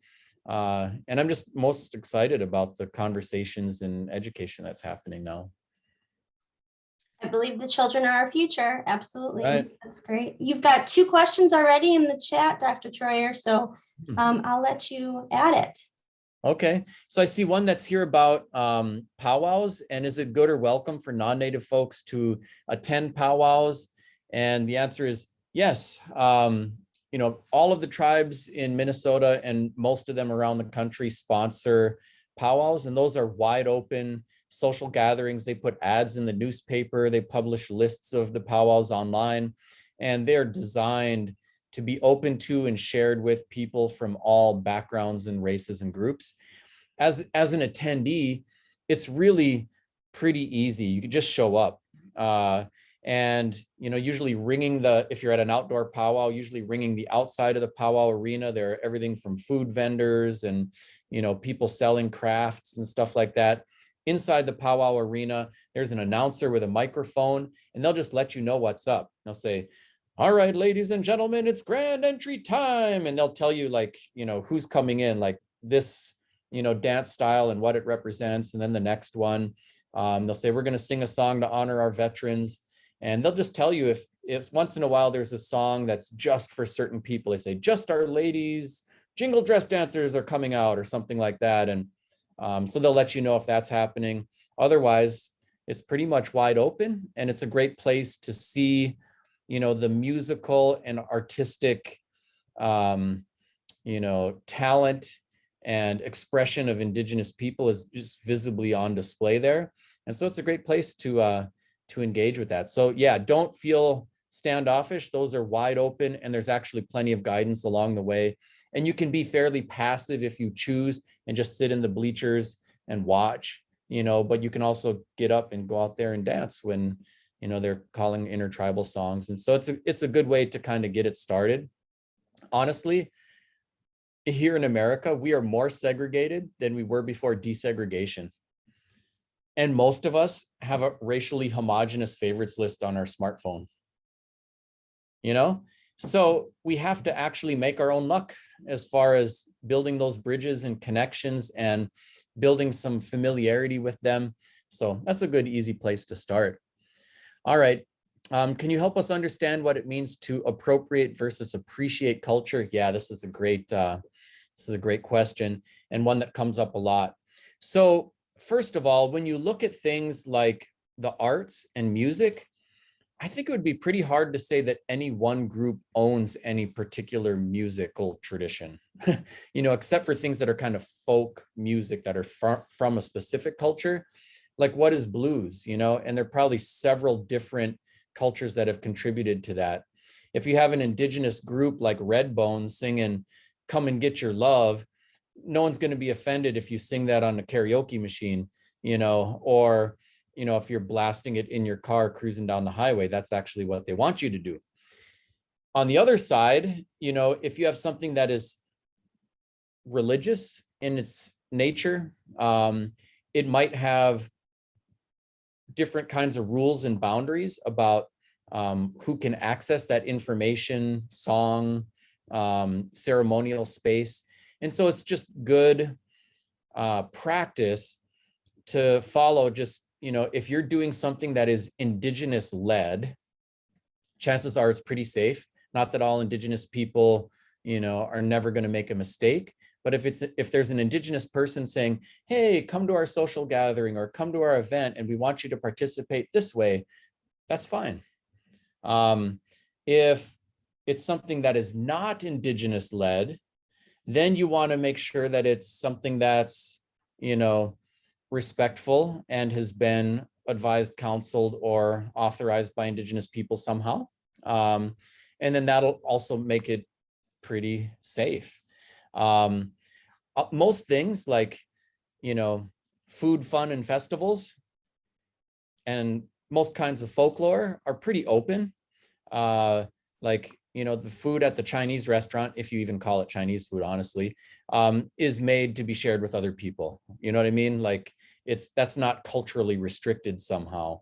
And I'm just most excited about the conversations and education that's happening now. I believe the children are our future. Absolutely. Right. That's great. You've got 2 questions already in the chat, Dr. Treuer, so I'll let you add it. Okay, so I see one that's here about powwows, and is it good or welcome for non-Native folks to attend powwows? And the answer is yes. All of the tribes in Minnesota and most of them around the country sponsor powwows, and those are wide open social gatherings. They put ads in the newspaper, they publish lists of the powwows online, and they're designed to be open to and shared with people from all backgrounds and races and groups. As an attendee, it's really pretty easy. You can just show up. And usually if you're at an outdoor powwow, usually ringing the outside of the powwow arena, there are everything from food vendors and people selling crafts and stuff like that. Inside the powwow arena, there's an announcer with a microphone, and they'll just let you know what's up. They'll say, "All right, ladies and gentlemen, it's grand entry time." And they'll tell you who's coming in, like this, dance style and what it represents. And then the next one, they'll say, "We're going to sing a song to honor our veterans." And they'll just tell you if once in a while there's a song that's just for certain people. They say, "Just our ladies, jingle dress dancers are coming out," or something like that. And so they'll let you know if that's happening. Otherwise, it's pretty much wide open, and it's a great place to see the musical and artistic, talent and expression of Indigenous people is just visibly on display there. And so it's a great place to engage with that. So yeah, don't feel standoffish, those are wide open, and there's actually plenty of guidance along the way. And you can be fairly passive if you choose and just sit in the bleachers and watch, but you can also get up and go out there and dance when, they're calling intertribal songs. And so it's a good way to kind of get it started. Honestly, here in America, we are more segregated than we were before desegregation. And most of us have a racially homogenous favorites list on our smartphone. So we have to actually make our own luck as far as building those bridges and connections and building some familiarity with them. So that's a good, easy place to start. All right. Can you help us understand what it means to appropriate versus appreciate culture? Yeah, this is a great question, and one that comes up a lot. So first of all, when you look at things like the arts and music, I think it would be pretty hard to say that any one group owns any particular musical tradition, except for things that are kind of folk music that are from a specific culture. Like, what is blues, and there are probably several different cultures that have contributed to that. If you have an indigenous group like Redbone singing "Come and Get Your Love," no one's going to be offended if you sing that on a karaoke machine, or if you're blasting it in your car cruising down the highway. That's actually what they want you to do. On the other side, if you have something that is religious in its nature, it might have different kinds of rules and boundaries about who can access that information, song, ceremonial space. And so it's just good practice to follow. Just, if you're doing something that is indigenous led, chances are it's pretty safe. Not that all indigenous people, are never going to make a mistake. But if there's an indigenous person saying, hey, come to our social gathering or come to our event and we want you to participate this way, that's fine. If it's something that is not indigenous led, then you want to make sure that it's something that's, respectful and has been advised, counseled, or authorized by indigenous people somehow. And then that'll also make it pretty safe. Most things like, food, fun, and festivals, and most kinds of folklore are pretty open. Like, the food at the Chinese restaurant, if you even call it Chinese food, honestly, is made to be shared with other people. You know what I mean? Like, that's not culturally restricted somehow.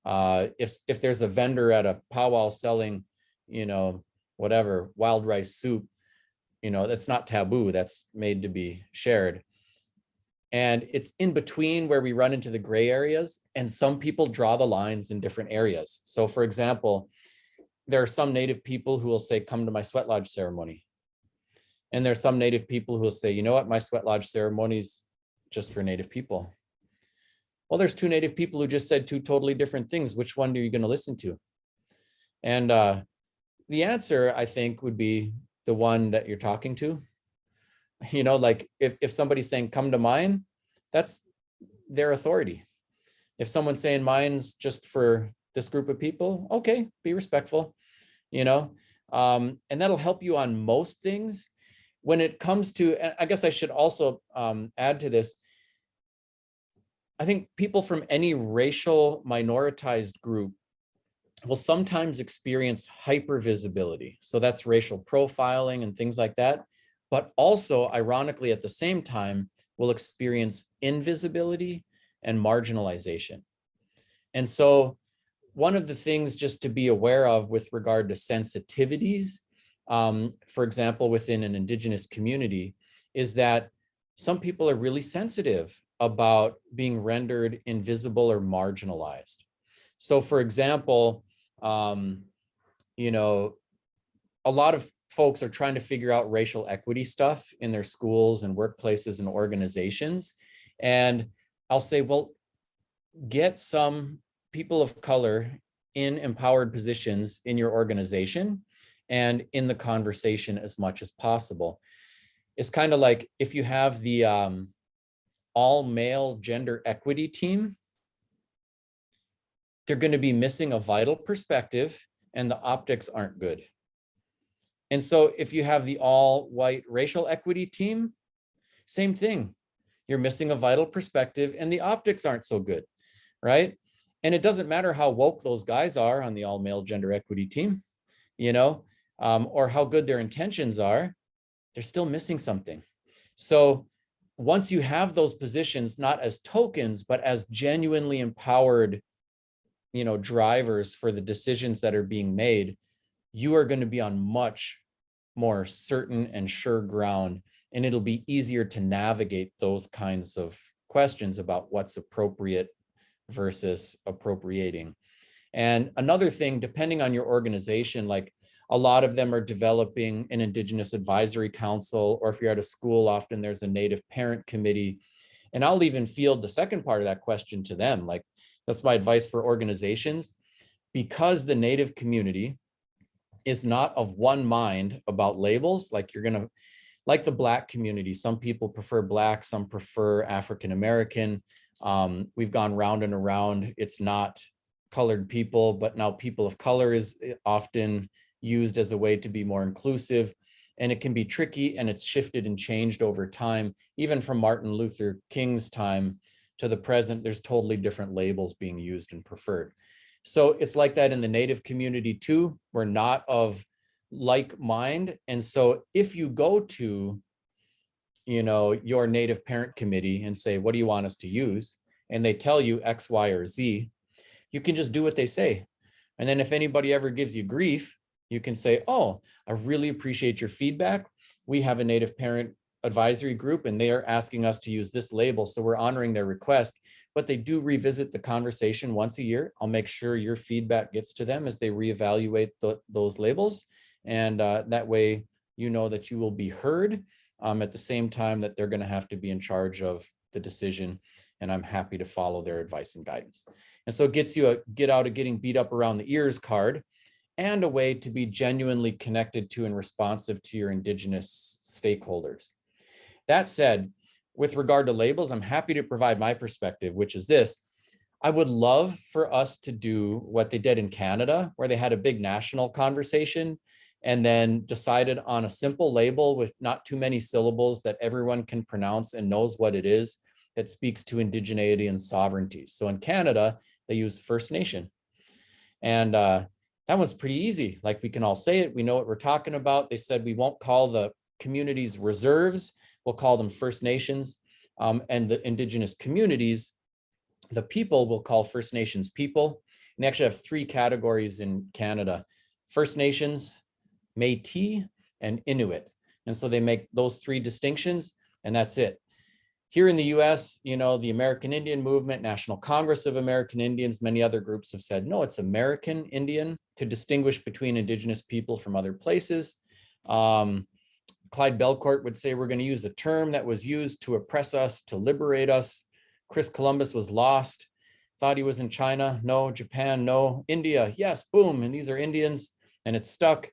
If there's a vendor at a powwow selling, whatever, wild rice soup, that's not taboo, that's made to be shared. And it's in between where we run into the gray areas, and some people draw the lines in different areas. So for example, there are some Native people who will say, come to my sweat lodge ceremony. And there's some Native people who will say, you know what, my sweat lodge ceremony is just for Native people. Well, there's two Native people who just said two totally different things. Which one are you going to listen to? And the answer, I think, would be the one that you're talking to. Like if somebody's saying, come to mine, that's their authority. If someone's saying mine's just for this group of people, okay, be respectful, and that'll help you on most things. When it comes to, and I guess I should also add to this, I think people from any racial minoritized group will sometimes experience hypervisibility. So that's racial profiling and things like that. But also, ironically, at the same time, will experience invisibility and marginalization. And so one of the things just to be aware of with regard to sensitivities, for example, within an indigenous community, is that some people are really sensitive about being rendered invisible or marginalized. So for example, a lot of folks are trying to figure out racial equity stuff in their schools and workplaces and organizations. And I'll say, well, get some people of color in empowered positions in your organization and in the conversation as much as possible. It's kind of like if you have the all male gender equity team, they're going to be missing a vital perspective and the optics aren't good. And so if you have the all white racial equity team, same thing. You're missing a vital perspective and the optics aren't so good, right? And it doesn't matter how woke those guys are on the all male gender equity team, or how good their intentions are, they're still missing something. So once you have those positions, not as tokens, but as genuinely empowered, drivers for the decisions that are being made, you are going to be on much more certain and sure ground, and it'll be easier to navigate those kinds of questions about what's appropriate versus appropriating. And another thing, depending on your organization, like a lot of them are developing an Indigenous Advisory Council, or if you're at a school, often there's a Native Parent Committee. And I'll even field the second part of that question to them. Like, that's my advice for organizations, because the Native community is not of one mind about labels. Like like the Black community, some people prefer Black, some prefer African American. We've gone round and around. It's not colored people, but now people of color is often used as a way to be more inclusive. And it can be tricky, and it's shifted and changed over time. Even from Martin Luther King's time to the present, there's totally different labels being used and preferred. So it's like that in the Native community too. We're not of like mind. And so if you go to, your Native Parent Committee and say, what do you want us to use? And they tell you X, Y, or Z, you can just do what they say. And then if anybody ever gives you grief, you can say, oh, I really appreciate your feedback. We have a Native Parent Advisory Group and they are asking us to use this label. So we're honoring their request, but they do revisit the conversation once a year. I'll make sure your feedback gets to them as they reevaluate those labels. And that way, that you will be heard at the same time that they're going to have to be in charge of the decision. And I'm happy to follow their advice and guidance. And so it gets you a get out of getting beat up around the ears card, and a way to be genuinely connected to and responsive to your Indigenous stakeholders. That said, with regard to labels, I'm happy to provide my perspective, which is this. I would love for us to do what they did in Canada, where they had a big national conversation and then decided on a simple label with not too many syllables that everyone can pronounce and knows what it is, that speaks to indigeneity and sovereignty. So in Canada, they use First Nation. And that one's pretty easy. Like, we can all say it. We know what we're talking about. They said we won't call the communities reserves. We'll call them First Nations. And the Indigenous communities, the people, will call First Nations people. And they actually have 3 categories in Canada: First Nations, Métis, and Inuit. And so they make those 3 distinctions, and that's it. Here in the US, the American Indian Movement, National Congress of American Indians, many other groups have said, no, it's American Indian, to distinguish between Indigenous people from other places. Clyde Belcourt would say we're going to use a term that was used to oppress us, to liberate us. Chris Columbus was lost, thought he was in China. No. Japan, no. India, yes, boom. And these are Indians, and it's stuck.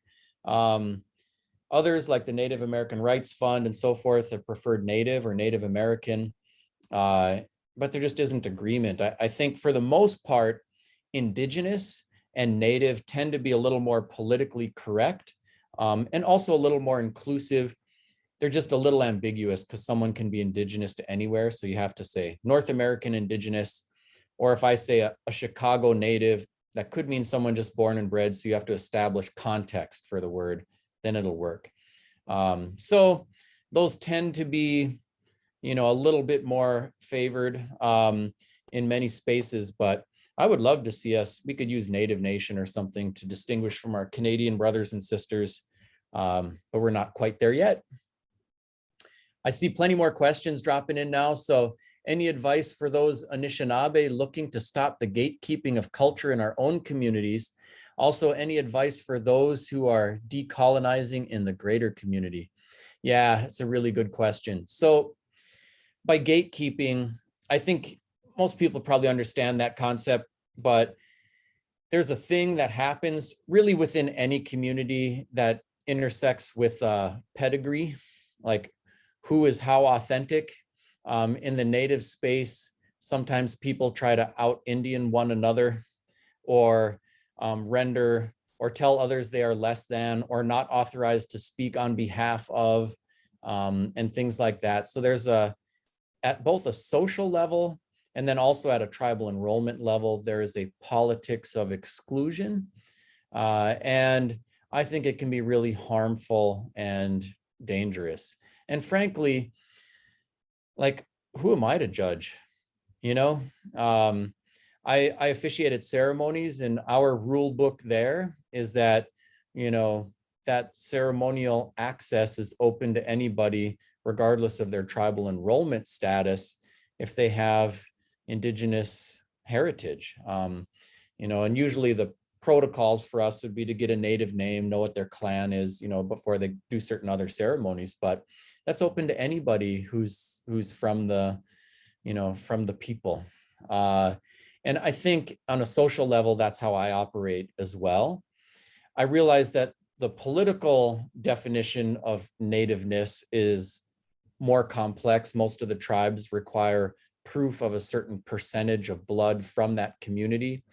Others, like the Native American Rights Fund and so forth, have preferred Native or Native American, but there just isn't agreement. I think for the most part, Indigenous and Native tend to be a little more politically correct, and also a little more inclusive. They're just a little ambiguous because someone can be Indigenous to anywhere. So you have to say North American Indigenous, or if I say a Chicago Native, that could mean someone just born and bred. So you have to establish context for the word, then it'll work. So those tend to be, a little bit more favored in many spaces, but I would love to see we could use Native Nation or something to distinguish from our Canadian brothers and sisters, but we're not quite there yet. I see plenty more questions dropping in now. So any advice for those Anishinaabe looking to stop the gatekeeping of culture in our own communities? Also, any advice for those who are decolonizing in the greater community? Yeah, it's a really good question. So by gatekeeping, I think most people probably understand that concept, but there's a thing that happens really within any community that intersects with pedigree, like who is how authentic. In the Native space, sometimes people try to out-Indian one another, or render or tell others they are less than, or not authorized to speak on behalf of, and things like that. So there's at both a social level and then also at a tribal enrollment level, there is a politics of exclusion. And I think it can be really harmful and dangerous. And frankly, like, who am I to judge? You know, I officiated ceremonies, and our rule book there is that, you know, that ceremonial access is open to anybody, regardless of their tribal enrollment status, if they have Indigenous heritage. You know, and usually the protocols for us would be to get a Native name, know what their clan is, you know, before they do certain other ceremonies. But that's open to anybody who's from the, you know, from the people. And I think on a social level, that's how I operate as well. I realize that the political definition of nativeness is more complex. Most of the tribes require proof of a certain percentage of blood from that community.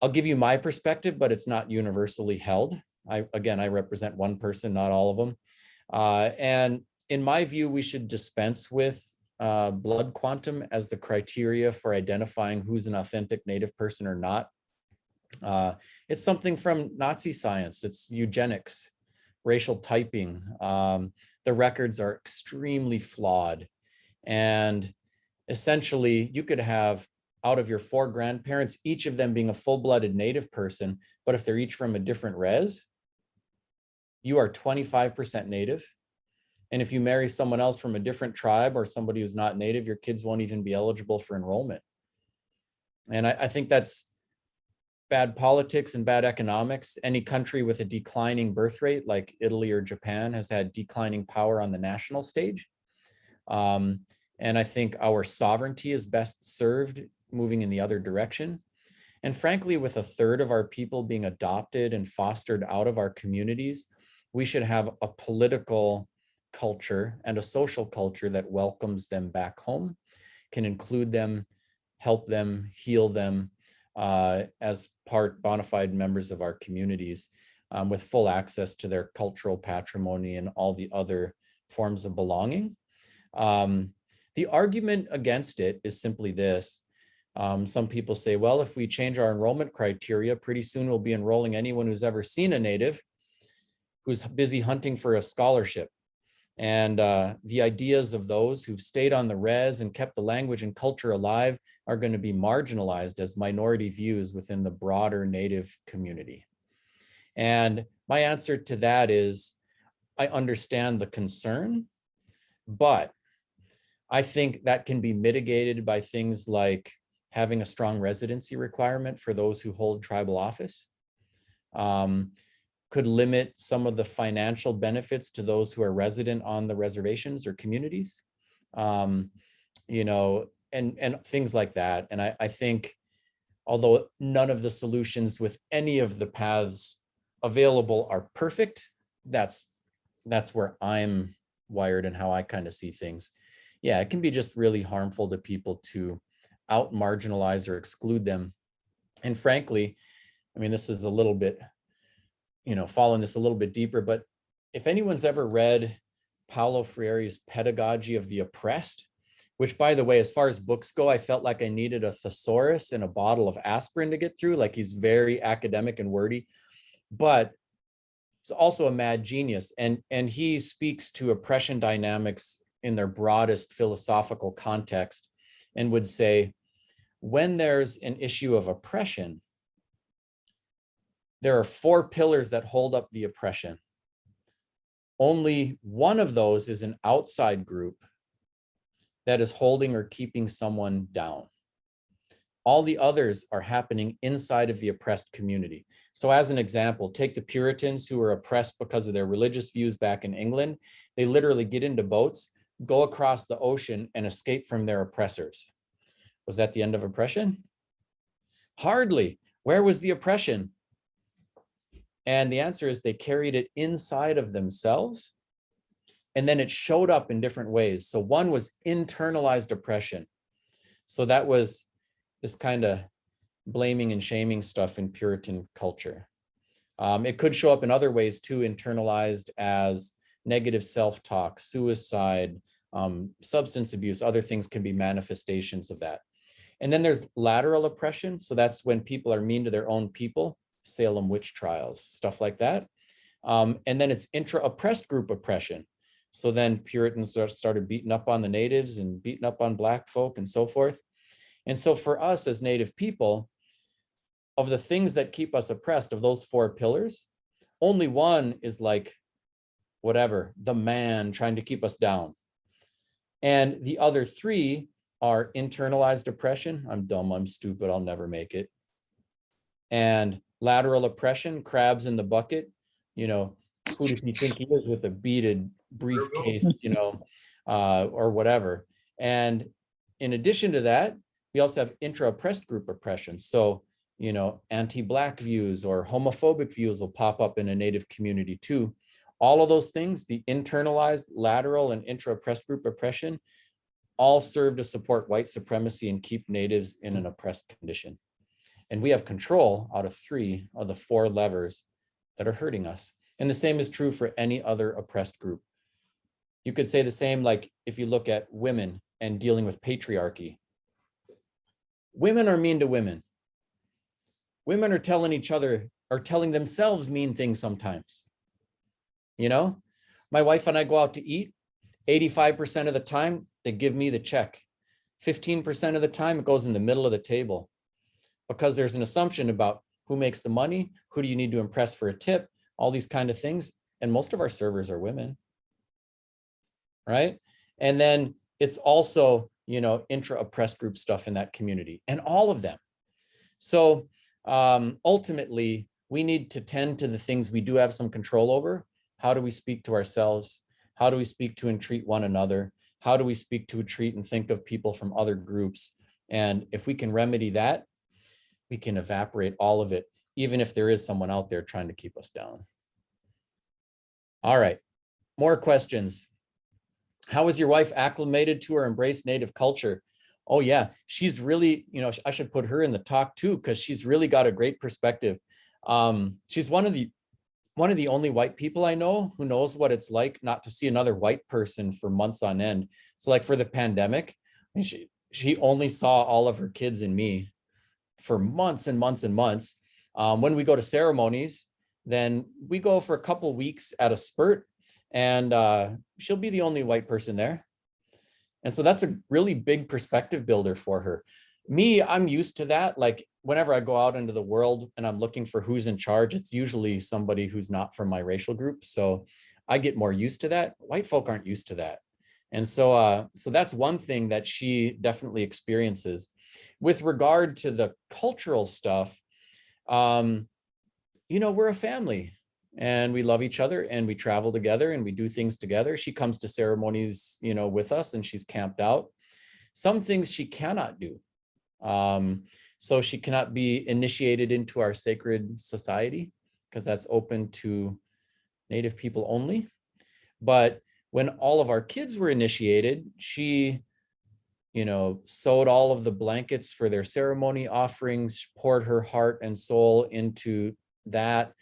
I'll give you my perspective, but it's not universally held. Again, I represent one person, not all of them. And in my view, we should dispense with blood quantum as the criteria for identifying who's an authentic Native person or not. It's something from Nazi science. It's eugenics, racial typing. The records are extremely flawed. And essentially, you could have, out of your 4 grandparents, each of them being a full-blooded Native person, but if they're each from a different res, you are 25% Native. And if you marry someone else from a different tribe or somebody who's not Native, your kids won't even be eligible for enrollment. And I think that's bad politics and bad economics. Any country with a declining birth rate, like Italy or Japan, has had declining power on the national stage. And I think our sovereignty is best served moving in the other direction. And frankly, with 1/3 of our people being adopted and fostered out of our communities, we should have a political culture and a social culture that welcomes them back home, can include them, help them, heal them as bona fide members of our communities, with full access to their cultural patrimony and all the other forms of belonging. The argument against it is simply this. Some people say, well, if we change our enrollment criteria, pretty soon we'll be enrolling anyone who's ever seen a Native who's busy hunting for a scholarship. And the ideas of those who've stayed on the res and kept the language and culture alive are going to be marginalized as minority views within the broader Native community. And my answer to that is, I understand the concern, but I think that can be mitigated by things like having a strong residency requirement for those who hold tribal office. Could limit some of the financial benefits to those who are resident on the reservations or communities, you know, and things like that. And I think, although none of the solutions with any of the paths available are perfect, that's where I'm wired and how I kind of see things. Yeah, it can be just really harmful to people to out marginalize or exclude them. And frankly, I mean, this is a little bit, you know, following this a little bit deeper, but if anyone's ever read Paulo Freire's Pedagogy of the Oppressed, which, by the way, as far as books go, I felt like I needed a thesaurus and a bottle of aspirin to get through. Like, he's very academic and wordy, but he's also a mad genius. And he speaks to oppression dynamics in their broadest philosophical context and would say, when there's an issue of oppression, there are 4 pillars that hold up the oppression. Only one of those is an outside group that is holding or keeping someone down. All the others are happening inside of the oppressed community. So as an example, take the Puritans who were oppressed because of their religious views back in England. They literally get into boats, go across the ocean, and escape from their oppressors. Was that the end of oppression? Hardly. Where was the oppression? And the answer is they carried it inside of themselves, and then it showed up in different ways. So one was internalized oppression. So that was this kind of blaming and shaming stuff in Puritan culture. It could show up in other ways too, internalized as negative self-talk, suicide, substance abuse, other things can be manifestations of that. And then there's lateral oppression. So that's when people are mean to their own people, Salem witch trials, stuff like that. And then it's intra-oppressed group oppression. So then Puritans started beating up on the natives and beating up on Black folk and so forth. And so for us as Native people, of the things that keep us oppressed, of those 4 pillars, only one is like, whatever, the man trying to keep us down. And the other 3 are internalized oppression. I'm dumb, I'm stupid, I'll never make it. And lateral oppression, crabs in the bucket. You know, who does he think he is with a beaded briefcase, you know, or whatever. And in addition to that, we also have intra-oppressed group oppression. So, you know, anti-Black views or homophobic views will pop up in a Native community too. All of those things, the internalized, lateral, and intra-oppressed group oppression, all serve to support white supremacy and keep Natives in an oppressed condition. And we have control out of 3 of the 4 levers that are hurting us. And the same is true for any other oppressed group. You could say the same, like if you look at women and dealing with patriarchy. Women are mean to women. Women are telling each other, or telling themselves mean things sometimes. You know, my wife and I go out to eat, 85% of the time, they give me the check. 15% of the time, it goes in the middle of the table because there's an assumption about who makes the money, who do you need to impress for a tip, all these kind of things. And most of our servers are women, right? And then it's also, you know, intra-oppressed group stuff in that community and all of them. So ultimately, we need to tend to the things we do have some control over. How do we speak to ourselves? How do we speak to and treat one another? How do we speak to, treat, and think of people from other groups? And if we can remedy that, we can evaporate all of it, even if there is someone out there trying to keep us down. All right, more questions. How is your wife acclimated to or embraced Native culture? Oh yeah, she's really, you know, I should put her in the talk too, because she's really got a great perspective. She's one of the only white people I know who knows what it's like not to see another white person for months on end. So like for the pandemic, she only saw all of her kids and me for months and months and months. When we go to ceremonies, then we go for a couple weeks at a spurt, and she'll be the only white person there. And so that's a really big perspective builder for her. Me, I'm used to that. Like whenever I go out into the world and I'm looking for who's in charge, it's usually somebody who's not from my racial group. So I get more used to that. White folk aren't used to that. And so, so that's one thing that she definitely experiences. With regard to the cultural stuff, you know, we're a family and we love each other and we travel together and we do things together. She comes to ceremonies, you know, with us and she's camped out. Some things she cannot do. So she cannot be initiated into our sacred society because that's open to Native people only. But when all of our kids were initiated, she, you know, sewed all of the blankets for their ceremony offerings, poured her heart and soul into that.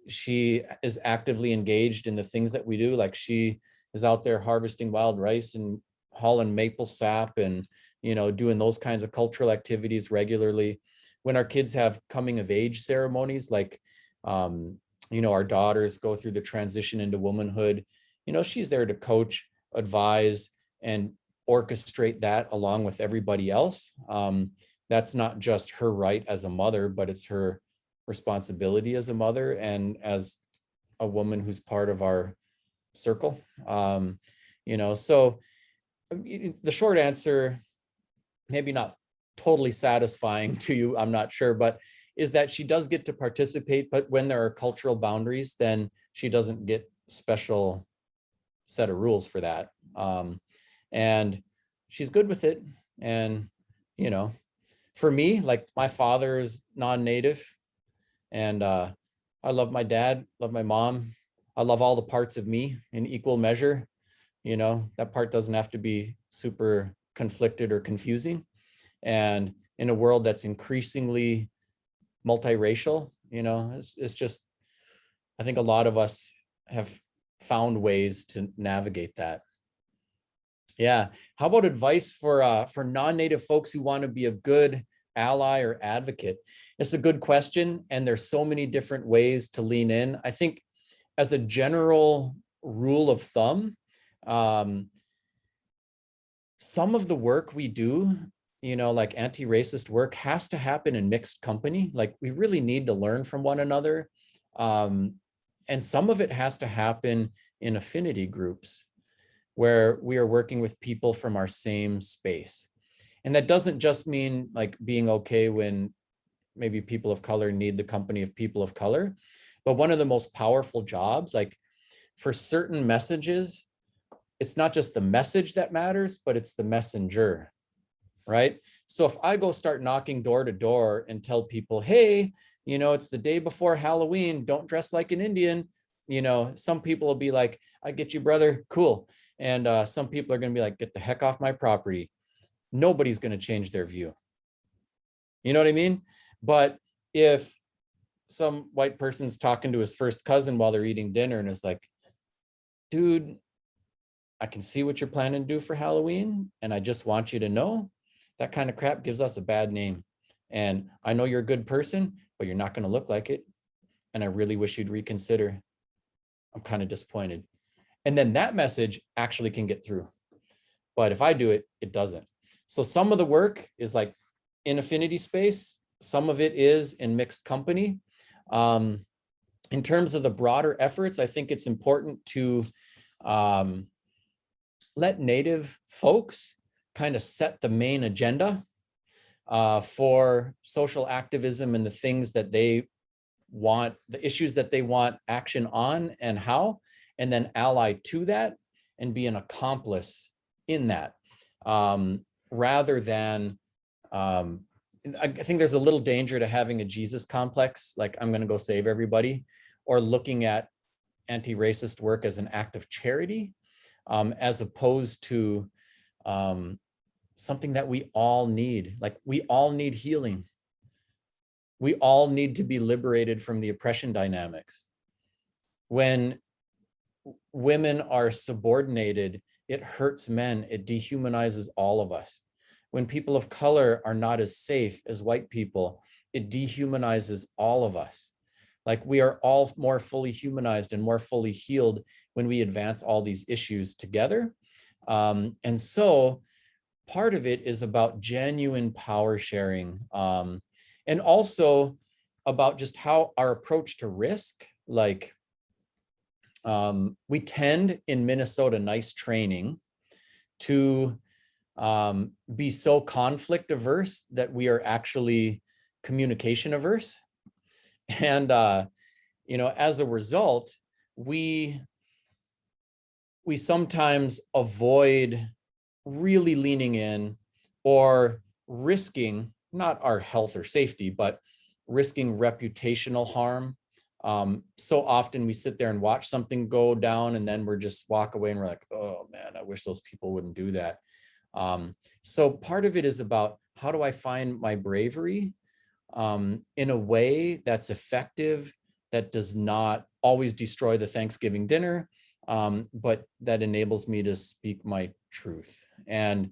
She is actively engaged in the things that we do. Like she is out there harvesting wild rice and hauling maple sap and, you know, doing those kinds of cultural activities regularly. When our kids have coming of age ceremonies, like, you know, our daughters go through the transition into womanhood, you know, she's there to coach, advise, and orchestrate that along with everybody else. That's not just her right as a mother, but it's her responsibility as a mother and as a woman who's part of our circle. You know, so the short answer, maybe not totally satisfying to you, I'm not sure, but is that she does get to participate, but when there are cultural boundaries, then she doesn't get special set of rules for that. And she's good with it. And, you know, for me, like my father is non-Native and I love my dad, love my mom. I love all the parts of me in equal measure. You know, that part doesn't have to be super conflicted or confusing. And in a world that's increasingly multiracial, it's just, I think a lot of us have found ways to navigate that. Yeah. How about advice for non-native folks who want to be a good ally or advocate? It's a good question, and there's so many different ways to lean in. I think as a general rule of thumb, some of the work we do, like anti-racist work, has to happen in mixed company. Like, we really need to learn from one another. And some of it has to happen in affinity groups where we are working with people from our same space. And that doesn't just mean like being okay when maybe people of color need the company of people of color, but one of the most powerful jobs, like for certain messages, it's not just the message that matters, but it's the messenger, right? So if I go start knocking door to door and tell people, hey, it's the day before Halloween, don't dress like an Indian, some people will be like, I get you, brother, cool. And some people are going to be like, get the heck off my property. Nobody's going to change their view. You know what I mean? But if some white person's talking to his first cousin while they're eating dinner and is like, dude, I can see what you're planning to do for Halloween, and I just want you to know that kind of crap gives us a bad name. And I know you're a good person, but you're not going to look like it. And I really wish you'd reconsider. I'm kind of disappointed. And then that message actually can get through. But if I do it, it doesn't. So some of the work is like in affinity space. Some of it is in mixed company. In terms of the broader efforts, I think it's important to let Native folks kind of set the main agenda for social activism and the things that they want, the issues that they want action on and how, and then ally to that and be an accomplice in that, rather than, I think there's a little danger to having a Jesus complex, like I'm going to go save everybody, or looking at anti-racist work as an act of charity, as opposed to something that we all need. Like, we all need healing. We all need to be liberated from the oppression dynamics. When women are subordinated, it hurts men. It dehumanizes all of us. When people of color are not as safe as white people, it dehumanizes all of us. Like, we are all more fully humanized and more fully healed when we advance all these issues together. And so part of it is about genuine power sharing, and also about just how our approach to risk, like, we tend in Minnesota nice training to be so conflict averse that we are actually communication averse. And, as a result, we sometimes avoid really leaning in or risking not our health or safety, but risking reputational harm. So often we sit there and watch something go down, and then we're just walk away and we're like, oh man, I wish those people wouldn't do that. So part of it is about, how do I find my bravery in a way that's effective, that does not always destroy the Thanksgiving dinner, but that enables me to speak my truth. And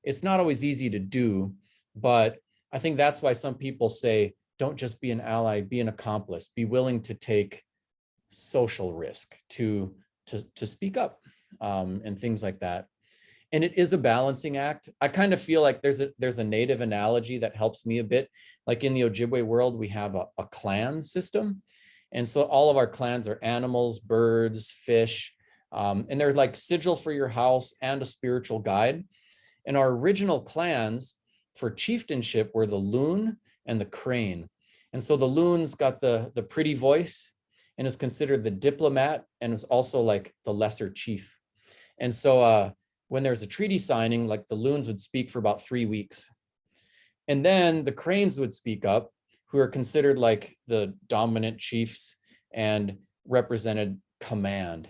it's not always easy to do, but I think that's why some people say, don't just be an ally, be an accomplice, be willing to take social risk to speak up, and things like that. And it is a balancing act. I kind of feel like there's a Native analogy that helps me a bit. Like, in the Ojibwe world, we have a clan system. And so all of our clans are animals, birds, fish, and they're like sigil for your house and a spiritual guide. And our original clans for chieftainship were the loon and the crane. And so the loon's got the pretty voice and is considered the diplomat, and is also like the lesser chief. And so when there's a treaty signing, like, the loons would speak for about 3 weeks. And then the cranes would speak up, who are considered like the dominant chiefs and represented command.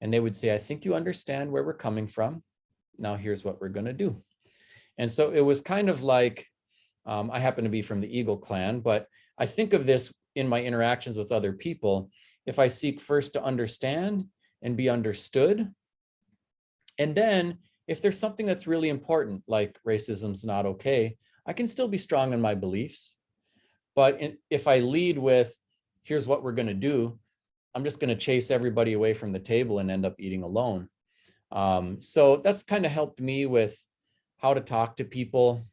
And they would say, I think you understand where we're coming from. Now here's what we're going to do. And so it was kind of like, I happen to be from the Eagle clan, but I think of this in my interactions with other people. If I seek first to understand and be understood, and then if there's something that's really important, like racism's not okay, I can still be strong in my beliefs. But if I lead with, here's what we're going to do, I'm just going to chase everybody away from the table and end up eating alone. So that's kind of helped me with how to talk to people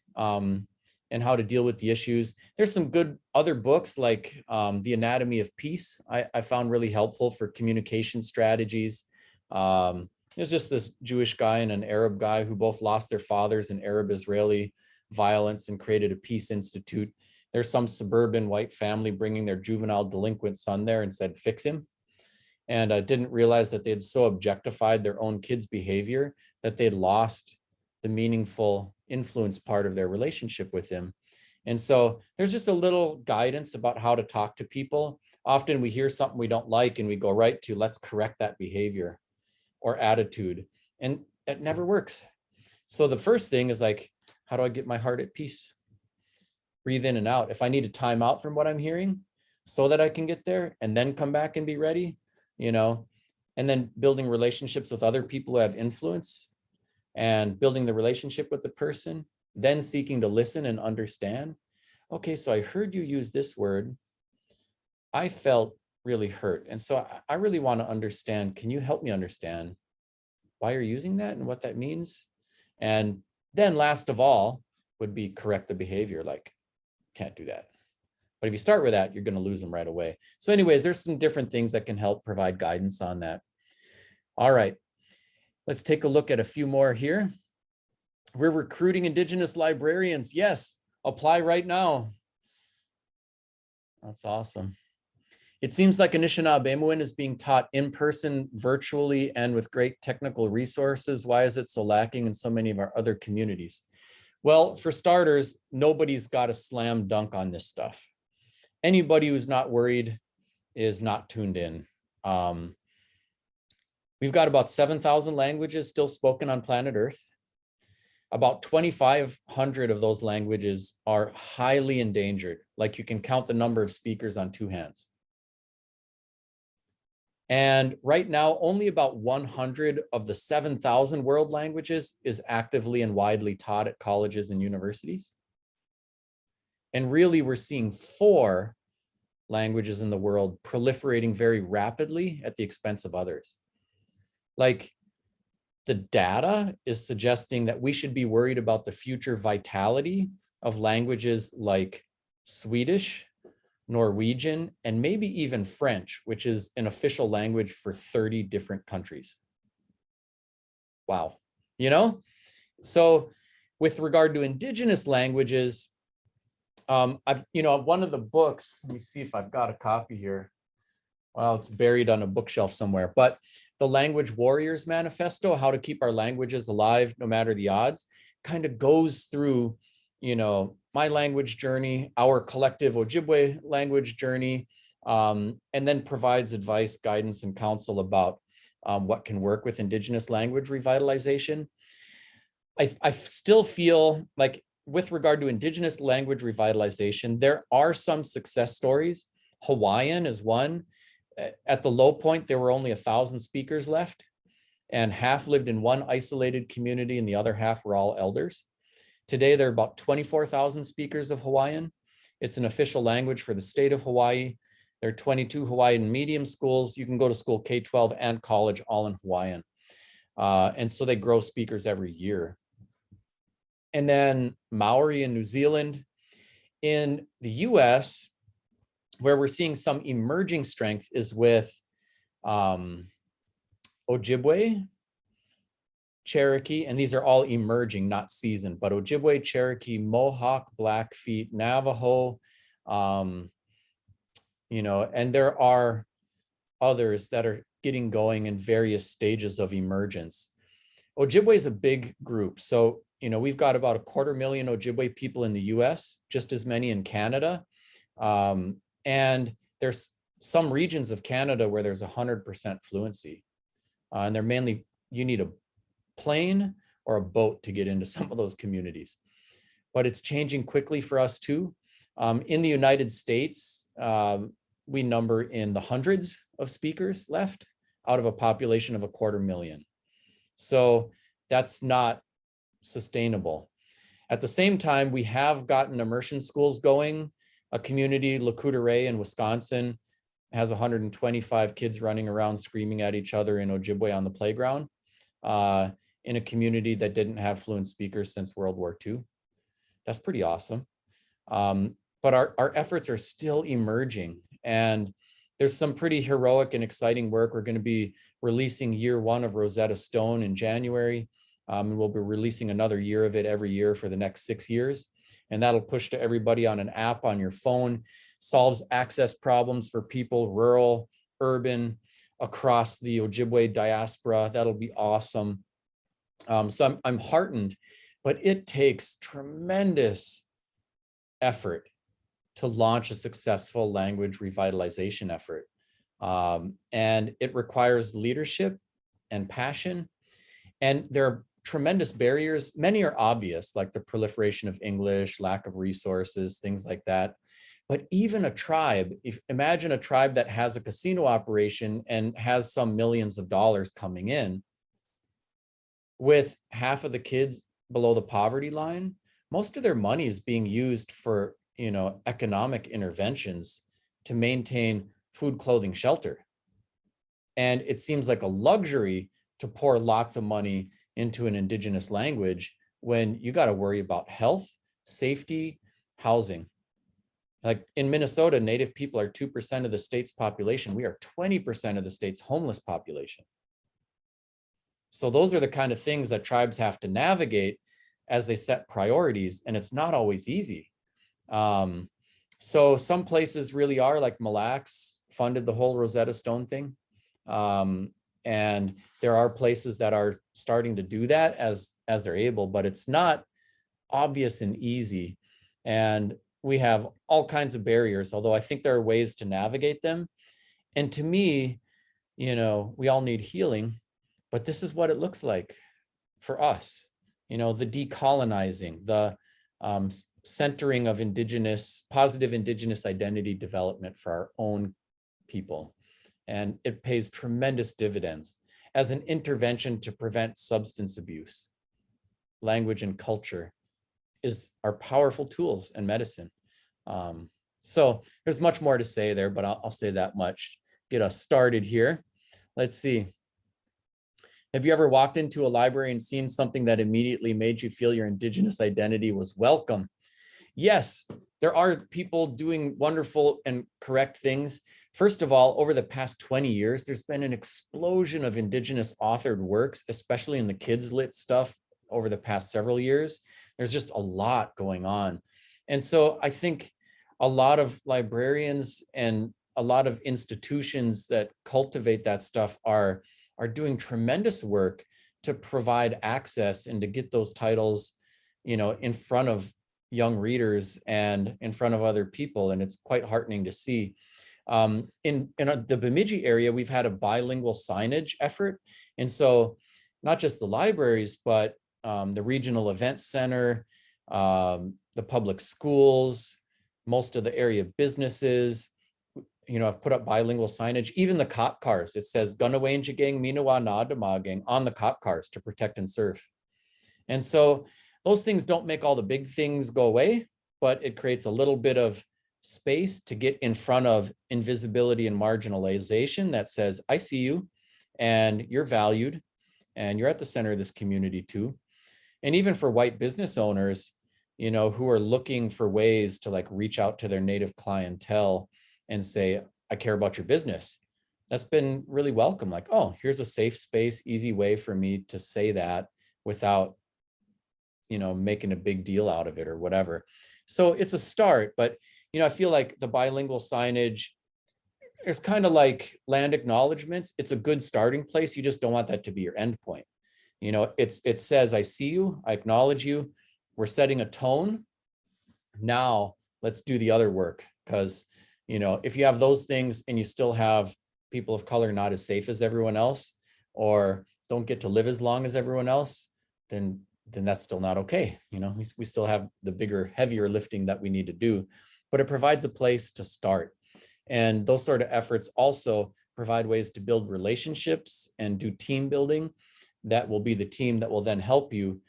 and how to deal with the issues. There's some good other books like The Anatomy of Peace, I found really helpful for communication strategies. There's just this Jewish guy and an Arab guy who both lost their fathers in Arab-Israeli violence and created a peace institute. There's some suburban white family bringing their juvenile delinquent son there and said, fix him. And didn't realize that they had so objectified their own kids' behavior that they'd lost the meaningful influence part of their relationship with him. And so there's just a little guidance about how to talk to people. Often we hear something we don't like and we go right to, let's correct that behavior or attitude. And it never works. So the first thing is like, how do I get my heart at peace? Breathe in and out. If I need a time out from what I'm hearing so that I can get there and then come back and be ready, you know, and then building relationships with other people who have influence and building the relationship with the person, then seeking to listen and understand. Okay, so I heard you use this word. I felt really hurt. And so I really want to understand, can you help me understand why you're using that and what that means? And then last of all would be correct the behavior, like, can't do that. But if you start with that, you're going to lose them right away. So anyways, there's some different things that can help provide guidance on that. All right, let's take a look at a few more here. We're recruiting Indigenous librarians. Yes, apply right now. That's awesome. It seems like Anishinaabe is being taught in person, virtually, and with great technical resources. Why is it so lacking in so many of our other communities? Well, for starters, nobody's got a slam dunk on this stuff. Anybody who's not worried is not tuned in. We've got about 7,000 languages still spoken on planet Earth. About 2,500 of those languages are highly endangered. Like you can count the number of speakers on two hands. And right now, only about 100 of the 7,000 world languages is actively and widely taught at colleges and universities. And really, we're seeing 4 languages in the world proliferating very rapidly at the expense of others. Like, the data is suggesting that we should be worried about the future vitality of languages like Swedish, Norwegian, and maybe even French, which is an official language for 30 different countries. Wow, you know? So with regard to Indigenous languages, one of the books, let me see if I've got a copy here. Well, it's buried on a bookshelf somewhere, but the Language Warriors Manifesto, How to Keep Our Languages Alive No Matter the Odds, kind of goes through, my language journey, our collective Ojibwe language journey, and then provides advice, guidance, and counsel about what can work with Indigenous language revitalization. I still feel like with regard to Indigenous language revitalization, there are some success stories. Hawaiian is one. At the low point, there were only 1,000 speakers left, and half lived in one isolated community and the other half were all elders. Today, there are about 24,000 speakers of Hawaiian. It's an official language for the state of Hawaii. There are 22 Hawaiian medium schools. You can go to school K-12 and college all in Hawaiian. And so they grow speakers every year. And then Maori in New Zealand. In the US, where we're seeing some emerging strength is with Ojibwe, Cherokee, and these are all emerging, not seasoned, but Ojibwe, Cherokee, Mohawk, Blackfeet, Navajo, and there are others that are getting going in various stages of emergence. Ojibwe is a big group. So, we've got about 250,000 Ojibwe people in the US, just as many in Canada. And there's some regions of Canada where there's 100% fluency. And they're mainly, you need a plane or a boat to get into some of those communities. but it's changing quickly for us too. In the United States, we number in the hundreds of speakers left out of a population of 250,000. So that's not sustainable. At the same time, we have gotten immersion schools going. A community, La Coudray in Wisconsin, has 125 kids running around screaming at each other in Ojibwe on the playground, in a community that didn't have fluent speakers since World War II. That's pretty awesome. But our efforts are still emerging, and there's some pretty heroic and exciting work. We're going to be releasing year 1 of Rosetta Stone in January. And we'll be releasing another year of it every year for the next 6 years. And that'll push to everybody on an app on your phone, solves access problems for people, rural, urban, across the Ojibwe diaspora. That'll be awesome. So I'm heartened, but it takes tremendous effort to launch a successful language revitalization effort. And it requires leadership and passion. And there are tremendous barriers. Many are obvious, like the proliferation of English, lack of resources, things like that. But even a tribe, imagine a tribe that has a casino operation and has some millions of dollars coming in, with half of the kids below the poverty line. Most of their money is being used for, economic interventions to maintain food, clothing, shelter. And it seems like a luxury to pour lots of money into an indigenous language when you got to worry about health, safety, housing. Like in Minnesota, Native people are 2% of the state's population. We are 20% of the state's homeless population. So those are the kind of things that tribes have to navigate as they set priorities, and it's not always easy. So some places really are, like Mille Lacs funded the whole Rosetta Stone thing. And there are places that are starting to do that as they're able, but it's not obvious and easy. And we have all kinds of barriers, although I think there are ways to navigate them. And to me, we all need healing, but this is what it looks like for us. The decolonizing, the centering of positive indigenous identity development for our own people. And it pays tremendous dividends as an intervention to prevent substance abuse. Language and culture are powerful tools in medicine. So there's much more to say there, but I'll say that much. Get us started here. Let's see. Have you ever walked into a library and seen something that immediately made you feel your indigenous identity was welcome? Yes, there are people doing wonderful and correct things. First of all, over the past 20 years, there's been an explosion of indigenous authored works, especially in the kids lit stuff over the past several years. There's just a lot going on. And so I think a lot of librarians and a lot of institutions that cultivate that stuff are doing tremendous work to provide access and to get those titles, in front of young readers and in front of other people. And it's quite heartening to see. In the Bemidji area, we've had a bilingual signage effort. And so not just the libraries, but the regional event center, the public schools, most of the area businesses, I've put up bilingual signage. Even the cop cars, it says Gunawanjigang Minawa Na Damagang on the cop cars to protect and serve. And so those things don't make all the big things go away, but it creates a little bit of space to get in front of invisibility and marginalization that says, I see you and you're valued and you're at the center of this community too. And even for white business owners, who are looking for ways to reach out to their native clientele and say, I care about your business. That's been really welcome. Like, oh, here's a safe space, easy way for me to say that without, making a big deal out of it or whatever. So it's a start, but, I feel like the bilingual signage, there's kind of like land acknowledgements. It's a good starting place. You just don't want that to be your end point. It says, I see you, I acknowledge you. We're setting a tone. Now let's do the other work. Because, if you have those things and you still have people of color not as safe as everyone else, or don't get to live as long as everyone else, then then that's still not okay. You know, we still have the bigger, heavier lifting that we need to do, but it provides a place to start. And those sort of efforts also provide ways to build relationships and do team building. That will be the team that will then help you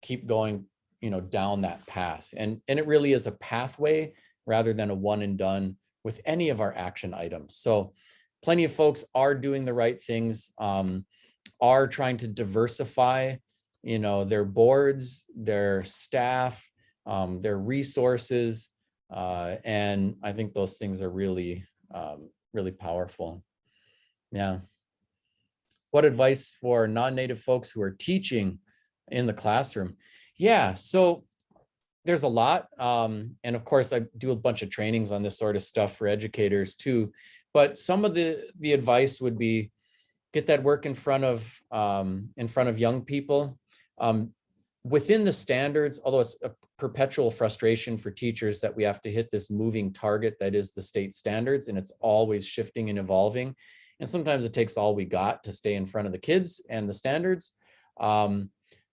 keep going, you know, down that path. And it really is a pathway rather than a one and done with any of our action items. So plenty of folks are doing the right things, are trying to diversify, you know, their boards, their staff, their resources. And I think those things are really, really powerful. Yeah. What advice for non-native folks who are teaching in the classroom? Yeah, so there's a lot. And of course, I do a bunch of trainings on this sort of stuff for educators too. But some of the advice would be get that work in front of young people. Within the standards, although it's a perpetual frustration for teachers that we have to hit this moving target that is the state standards, and it's always shifting and evolving. And sometimes it takes all we got to stay in front of the kids and the standards. The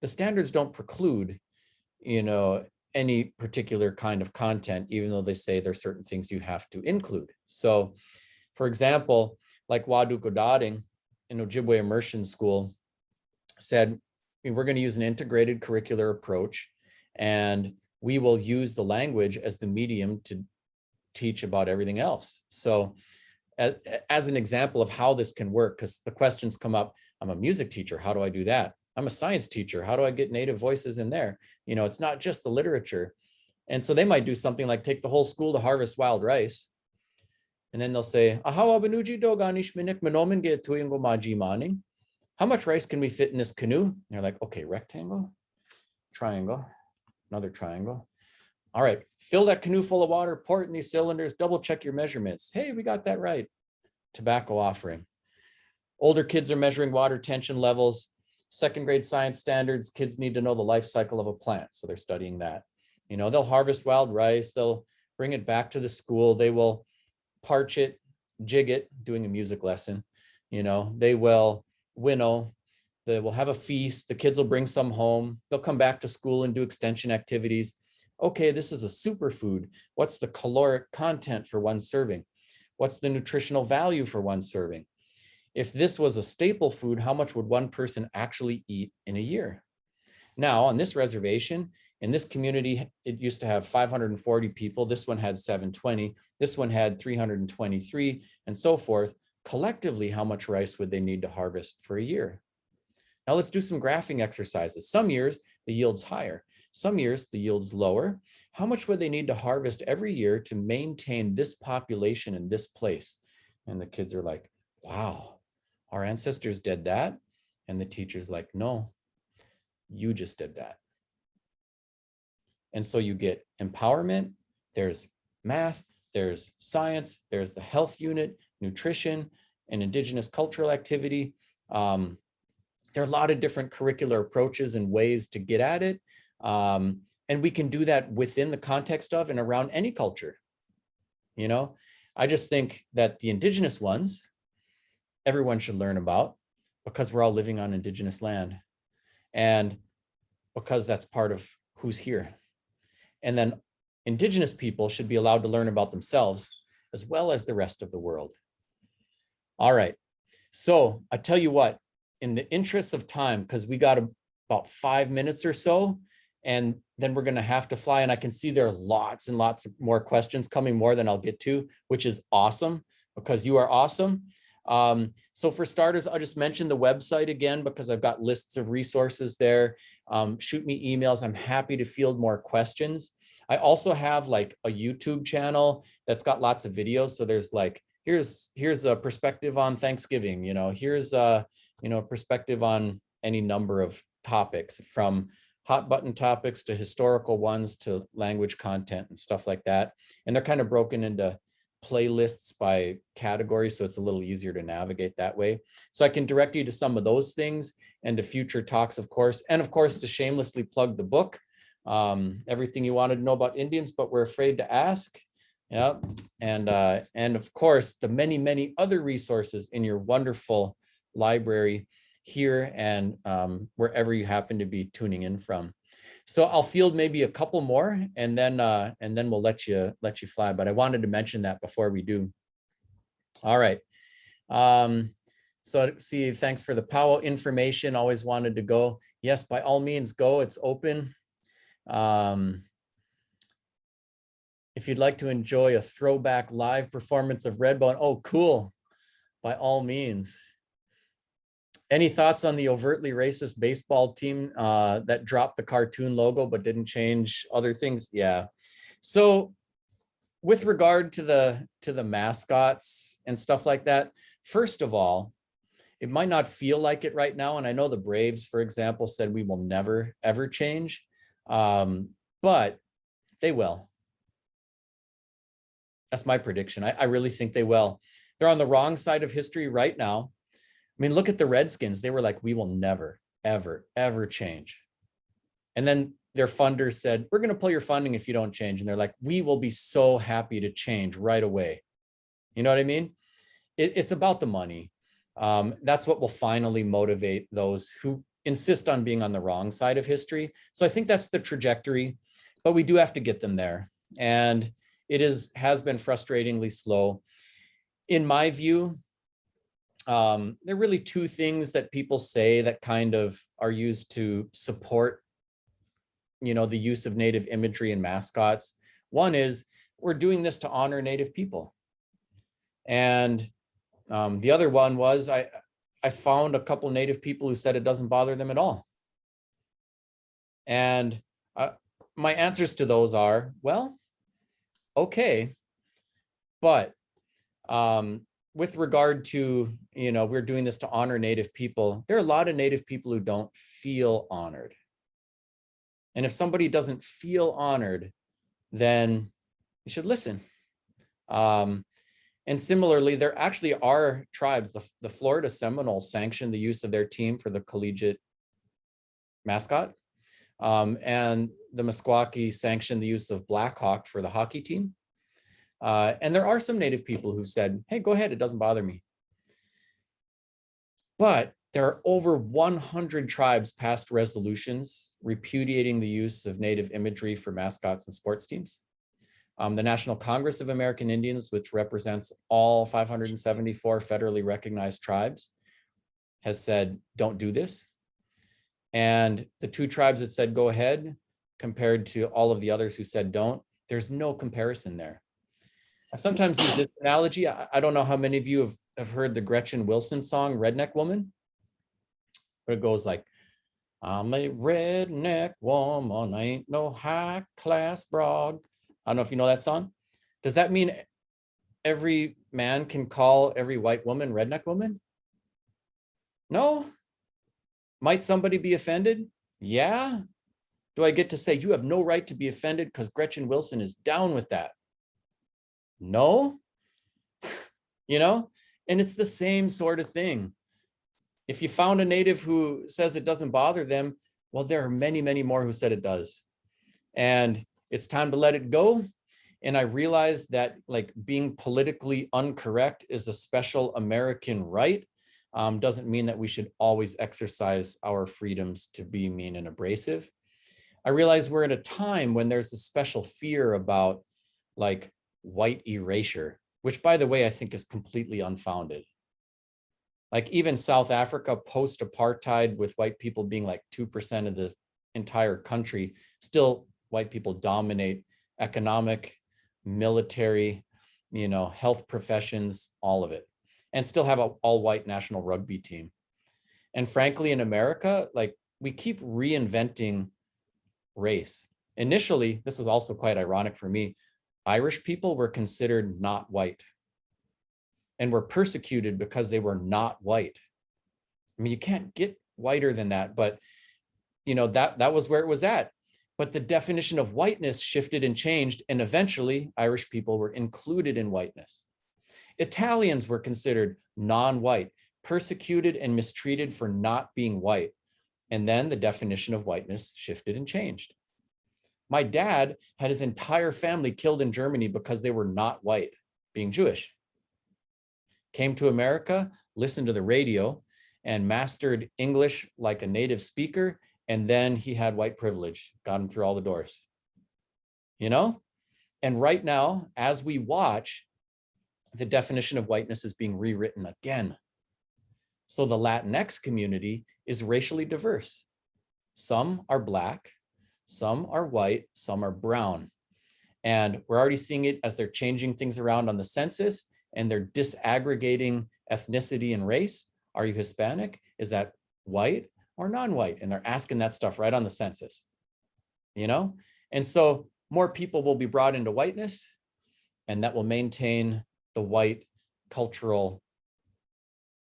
standards don't preclude, you know, any particular kind of content, even though they say there's certain things you have to include. So, for example, like Wadu Godading in Ojibwe Immersion School said, we're going to use an integrated curricular approach, and we will use the language as the medium to teach about everything else. So as an example of how this can work, because the questions come up, I'm a music teacher, how do I do that? I'm a science teacher, how do I get native voices in there? You know, it's not just the literature. And so they might do something like take the whole school to harvest wild rice. And then they'll say, how much rice can we fit in this canoe? And they're like, okay, rectangle, triangle, another triangle. All right, fill that canoe full of water, pour it in these cylinders, double check your measurements. Hey, we got that right. Tobacco offering. Older kids are measuring water tension levels. Second grade science standards, kids need to know the life cycle of a plant. So they're studying that. You know, they'll harvest wild rice, they'll bring it back to the school, they will parch it, jig it, doing a music lesson. You know, they will winnow, they will have a feast, the kids will bring some home, they'll come back to school and do extension activities. Okay, this is a superfood. What's the caloric content for one serving? What's the nutritional value for one serving? If this was a staple food, how much would one person actually eat in a year? Now, on this reservation, in this community, it used to have 540 people. This one had 720. This one had 323, and so forth. Collectively, how much rice would they need to harvest for a year? Now let's do some graphing exercises. Some years, the yield's higher. Some years, the yield's lower. How much would they need to harvest every year to maintain this population in this place? And the kids are like, wow, our ancestors did that. And the teacher's like, no, you just did that. And so you get empowerment, there's math, there's science, there's the health unit, nutrition, and indigenous cultural activity. There are a lot of different curricular approaches and ways to get at it. And we can do that within the context of and around any culture. You know, I just think that the indigenous ones, everyone should learn about, because we're all living on indigenous land, and because that's part of who's here. And then indigenous people should be allowed to learn about themselves as well as the rest of the world. All right, so I tell you what, in the interest of time, because we got about 5 minutes or so, and then we're going to have to fly, and I can see there are lots and lots more questions coming, more than I'll get to, which is awesome, because you are awesome. So for starters, I'll just mention the website again, because I've got lists of resources there. Shoot me emails. I'm happy to field more questions. I also have like a YouTube channel that's got lots of videos. So there's like, here's a perspective on Thanksgiving, you know, here's a, you know, perspective on any number of topics, from hot button topics to historical ones to language content and stuff like that. And they're kind of broken into playlists by category, so it's a little easier to navigate that way. So I can direct you to some of those things and to future talks, of course, and of course to shamelessly plug the book, Everything You Wanted to Know About Indians But Were Afraid to Ask. Yeah, and of course the many other resources in your wonderful library. here and wherever you happen to be tuning in from. So I'll field maybe a couple more, and then we'll let you fly. But I wanted to mention that before we do. All right. So see, thanks for the powwow information. Always wanted to go. Yes, by all means, go. It's open. If you'd like to enjoy a throwback live performance of Redbone, oh, cool. By all means. Any thoughts on the overtly racist baseball team that dropped the cartoon logo but didn't change other things? Yeah. So with regard to the mascots and stuff like that, first of all, it might not feel like it right now. And I know the Braves, for example, said we will never, ever change, but they will. That's my prediction. I really think they will. They're on the wrong side of history right now. I mean, look at the Redskins. They were like, we will never, ever, ever change. And then their funders said, we're going to pull your funding if you don't change. And they're like, we will be so happy to change right away. You know what I mean? It's about the money. That's what will finally motivate those who insist on being on the wrong side of history. So I think that's the trajectory, but we do have to get them there. And it has been frustratingly slow. In my view, there are really two things that people say that kind of are used to support, the use of Native imagery and mascots. One is, we're doing this to honor Native people. And the other one was, I found a couple Native people who said it doesn't bother them at all. And my answers to those are, well, okay, but with regard to, we're doing this to honor Native people, there are a lot of Native people who don't feel honored. And if somebody doesn't feel honored, then you should listen. And similarly, there actually are tribes, the Florida Seminoles sanctioned the use of their team for the collegiate mascot. And the Meskwaki sanctioned the use of Black Hawk for the hockey team. And there are some Native people who've said, hey, go ahead, it doesn't bother me. But there are over 100 tribes passed resolutions repudiating the use of Native imagery for mascots and sports teams. The National Congress of American Indians, which represents all 574 federally recognized tribes, has said, don't do this. And the two tribes that said, go ahead, compared to all of the others who said, don't, there's no comparison there. I sometimes use this analogy. I don't know how many of you have heard the Gretchen Wilson song, Redneck Woman, but it goes like, I'm a redneck woman, I ain't no high class broad. I don't know if you know that song. Does that mean every man can call every white woman redneck woman? No. Might somebody be offended? Yeah. Do I get to say you have no right to be offended because Gretchen Wilson is down with that? No. And it's the same sort of thing. If you found a Native who says it doesn't bother them, well, there are many, many more who said it does. And it's time to let it go. And I realized that being politically incorrect is a special American right. Doesn't mean that we should always exercise our freedoms to be mean and abrasive. I realize we're in a time when there's a special fear about white erasure, which, by the way, I think is completely unfounded. Even South Africa post-apartheid, with white people being 2% of the entire country, still white people dominate economic, military, health professions, all of it, and still have an all-white national rugby team. And frankly, in America, we keep reinventing race. Initially, this is also quite ironic for me, Irish people were considered not white and were persecuted because they were not white. I mean, you can't get whiter than that, but that was where it was at. But the definition of whiteness shifted and changed, and eventually Irish people were included in whiteness. Italians were considered non-white, persecuted and mistreated for not being white. And then the definition of whiteness shifted and changed. My dad had his entire family killed in Germany because they were not white, being Jewish. Came to America, listened to the radio, and mastered English like a native speaker. And then he had white privilege, got him through all the doors, you know? And right now, as we watch, the definition of whiteness is being rewritten again. So the Latinx community is racially diverse. Some are Black, some are white, some are brown. And we're already seeing it as they're changing things around on the census and they're disaggregating ethnicity and race. Are you Hispanic? Is that white or non-white? And they're asking that stuff right on the census, you know? And so more people will be brought into whiteness, and that will maintain the white cultural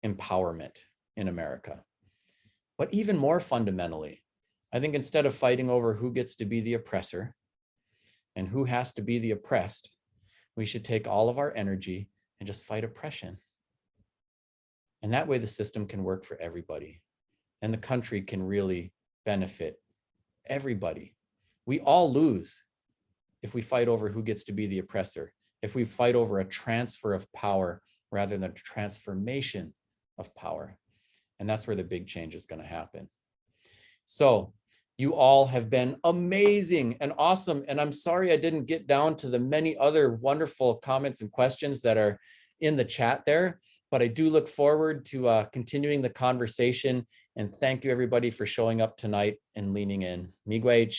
empowerment in America. But even more fundamentally, I think instead of fighting over who gets to be the oppressor and who has to be the oppressed, we should take all of our energy and just fight oppression. And that way the system can work for everybody and the country can really benefit everybody. We all lose if we fight over who gets to be the oppressor, if we fight over a transfer of power rather than a transformation of power. And that's where the big change is going to happen. So you all have been amazing and awesome. And I'm sorry I didn't get down to the many other wonderful comments and questions that are in the chat there, but I do look forward to continuing the conversation. And thank you everybody for showing up tonight and leaning in. Miigwech.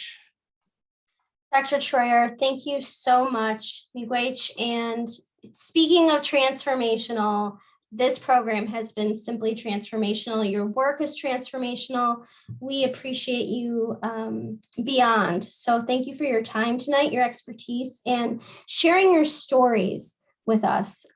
Dr. Treuer, thank you so much. Miigwech. And speaking of transformational, this program has been simply transformational. Your work is transformational. We appreciate you beyond. So thank you for your time tonight, your expertise, and sharing your stories with us.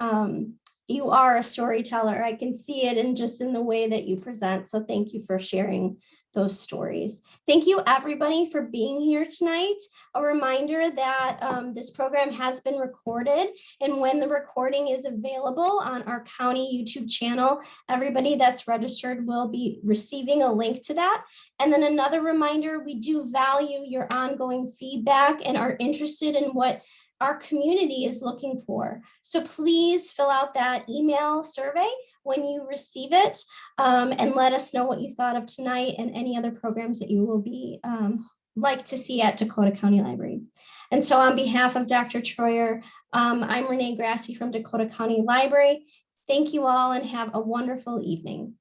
You are a storyteller. I can see it in the way that you present. So thank you for sharing those stories. Thank you everybody for being here tonight. A reminder that this program has been recorded, and when the recording is available on our county YouTube channel, everybody that's registered will be receiving a link to that. And then another reminder, we do value your ongoing feedback and are interested in what our community is looking for. So please fill out that email survey when you receive it, and let us know what you thought of tonight and any other programs that you will be like to see at Dakota County Library. And so on behalf of Dr. Treuer, I'm Renee Grassi from Dakota County Library. Thank you all and have a wonderful evening.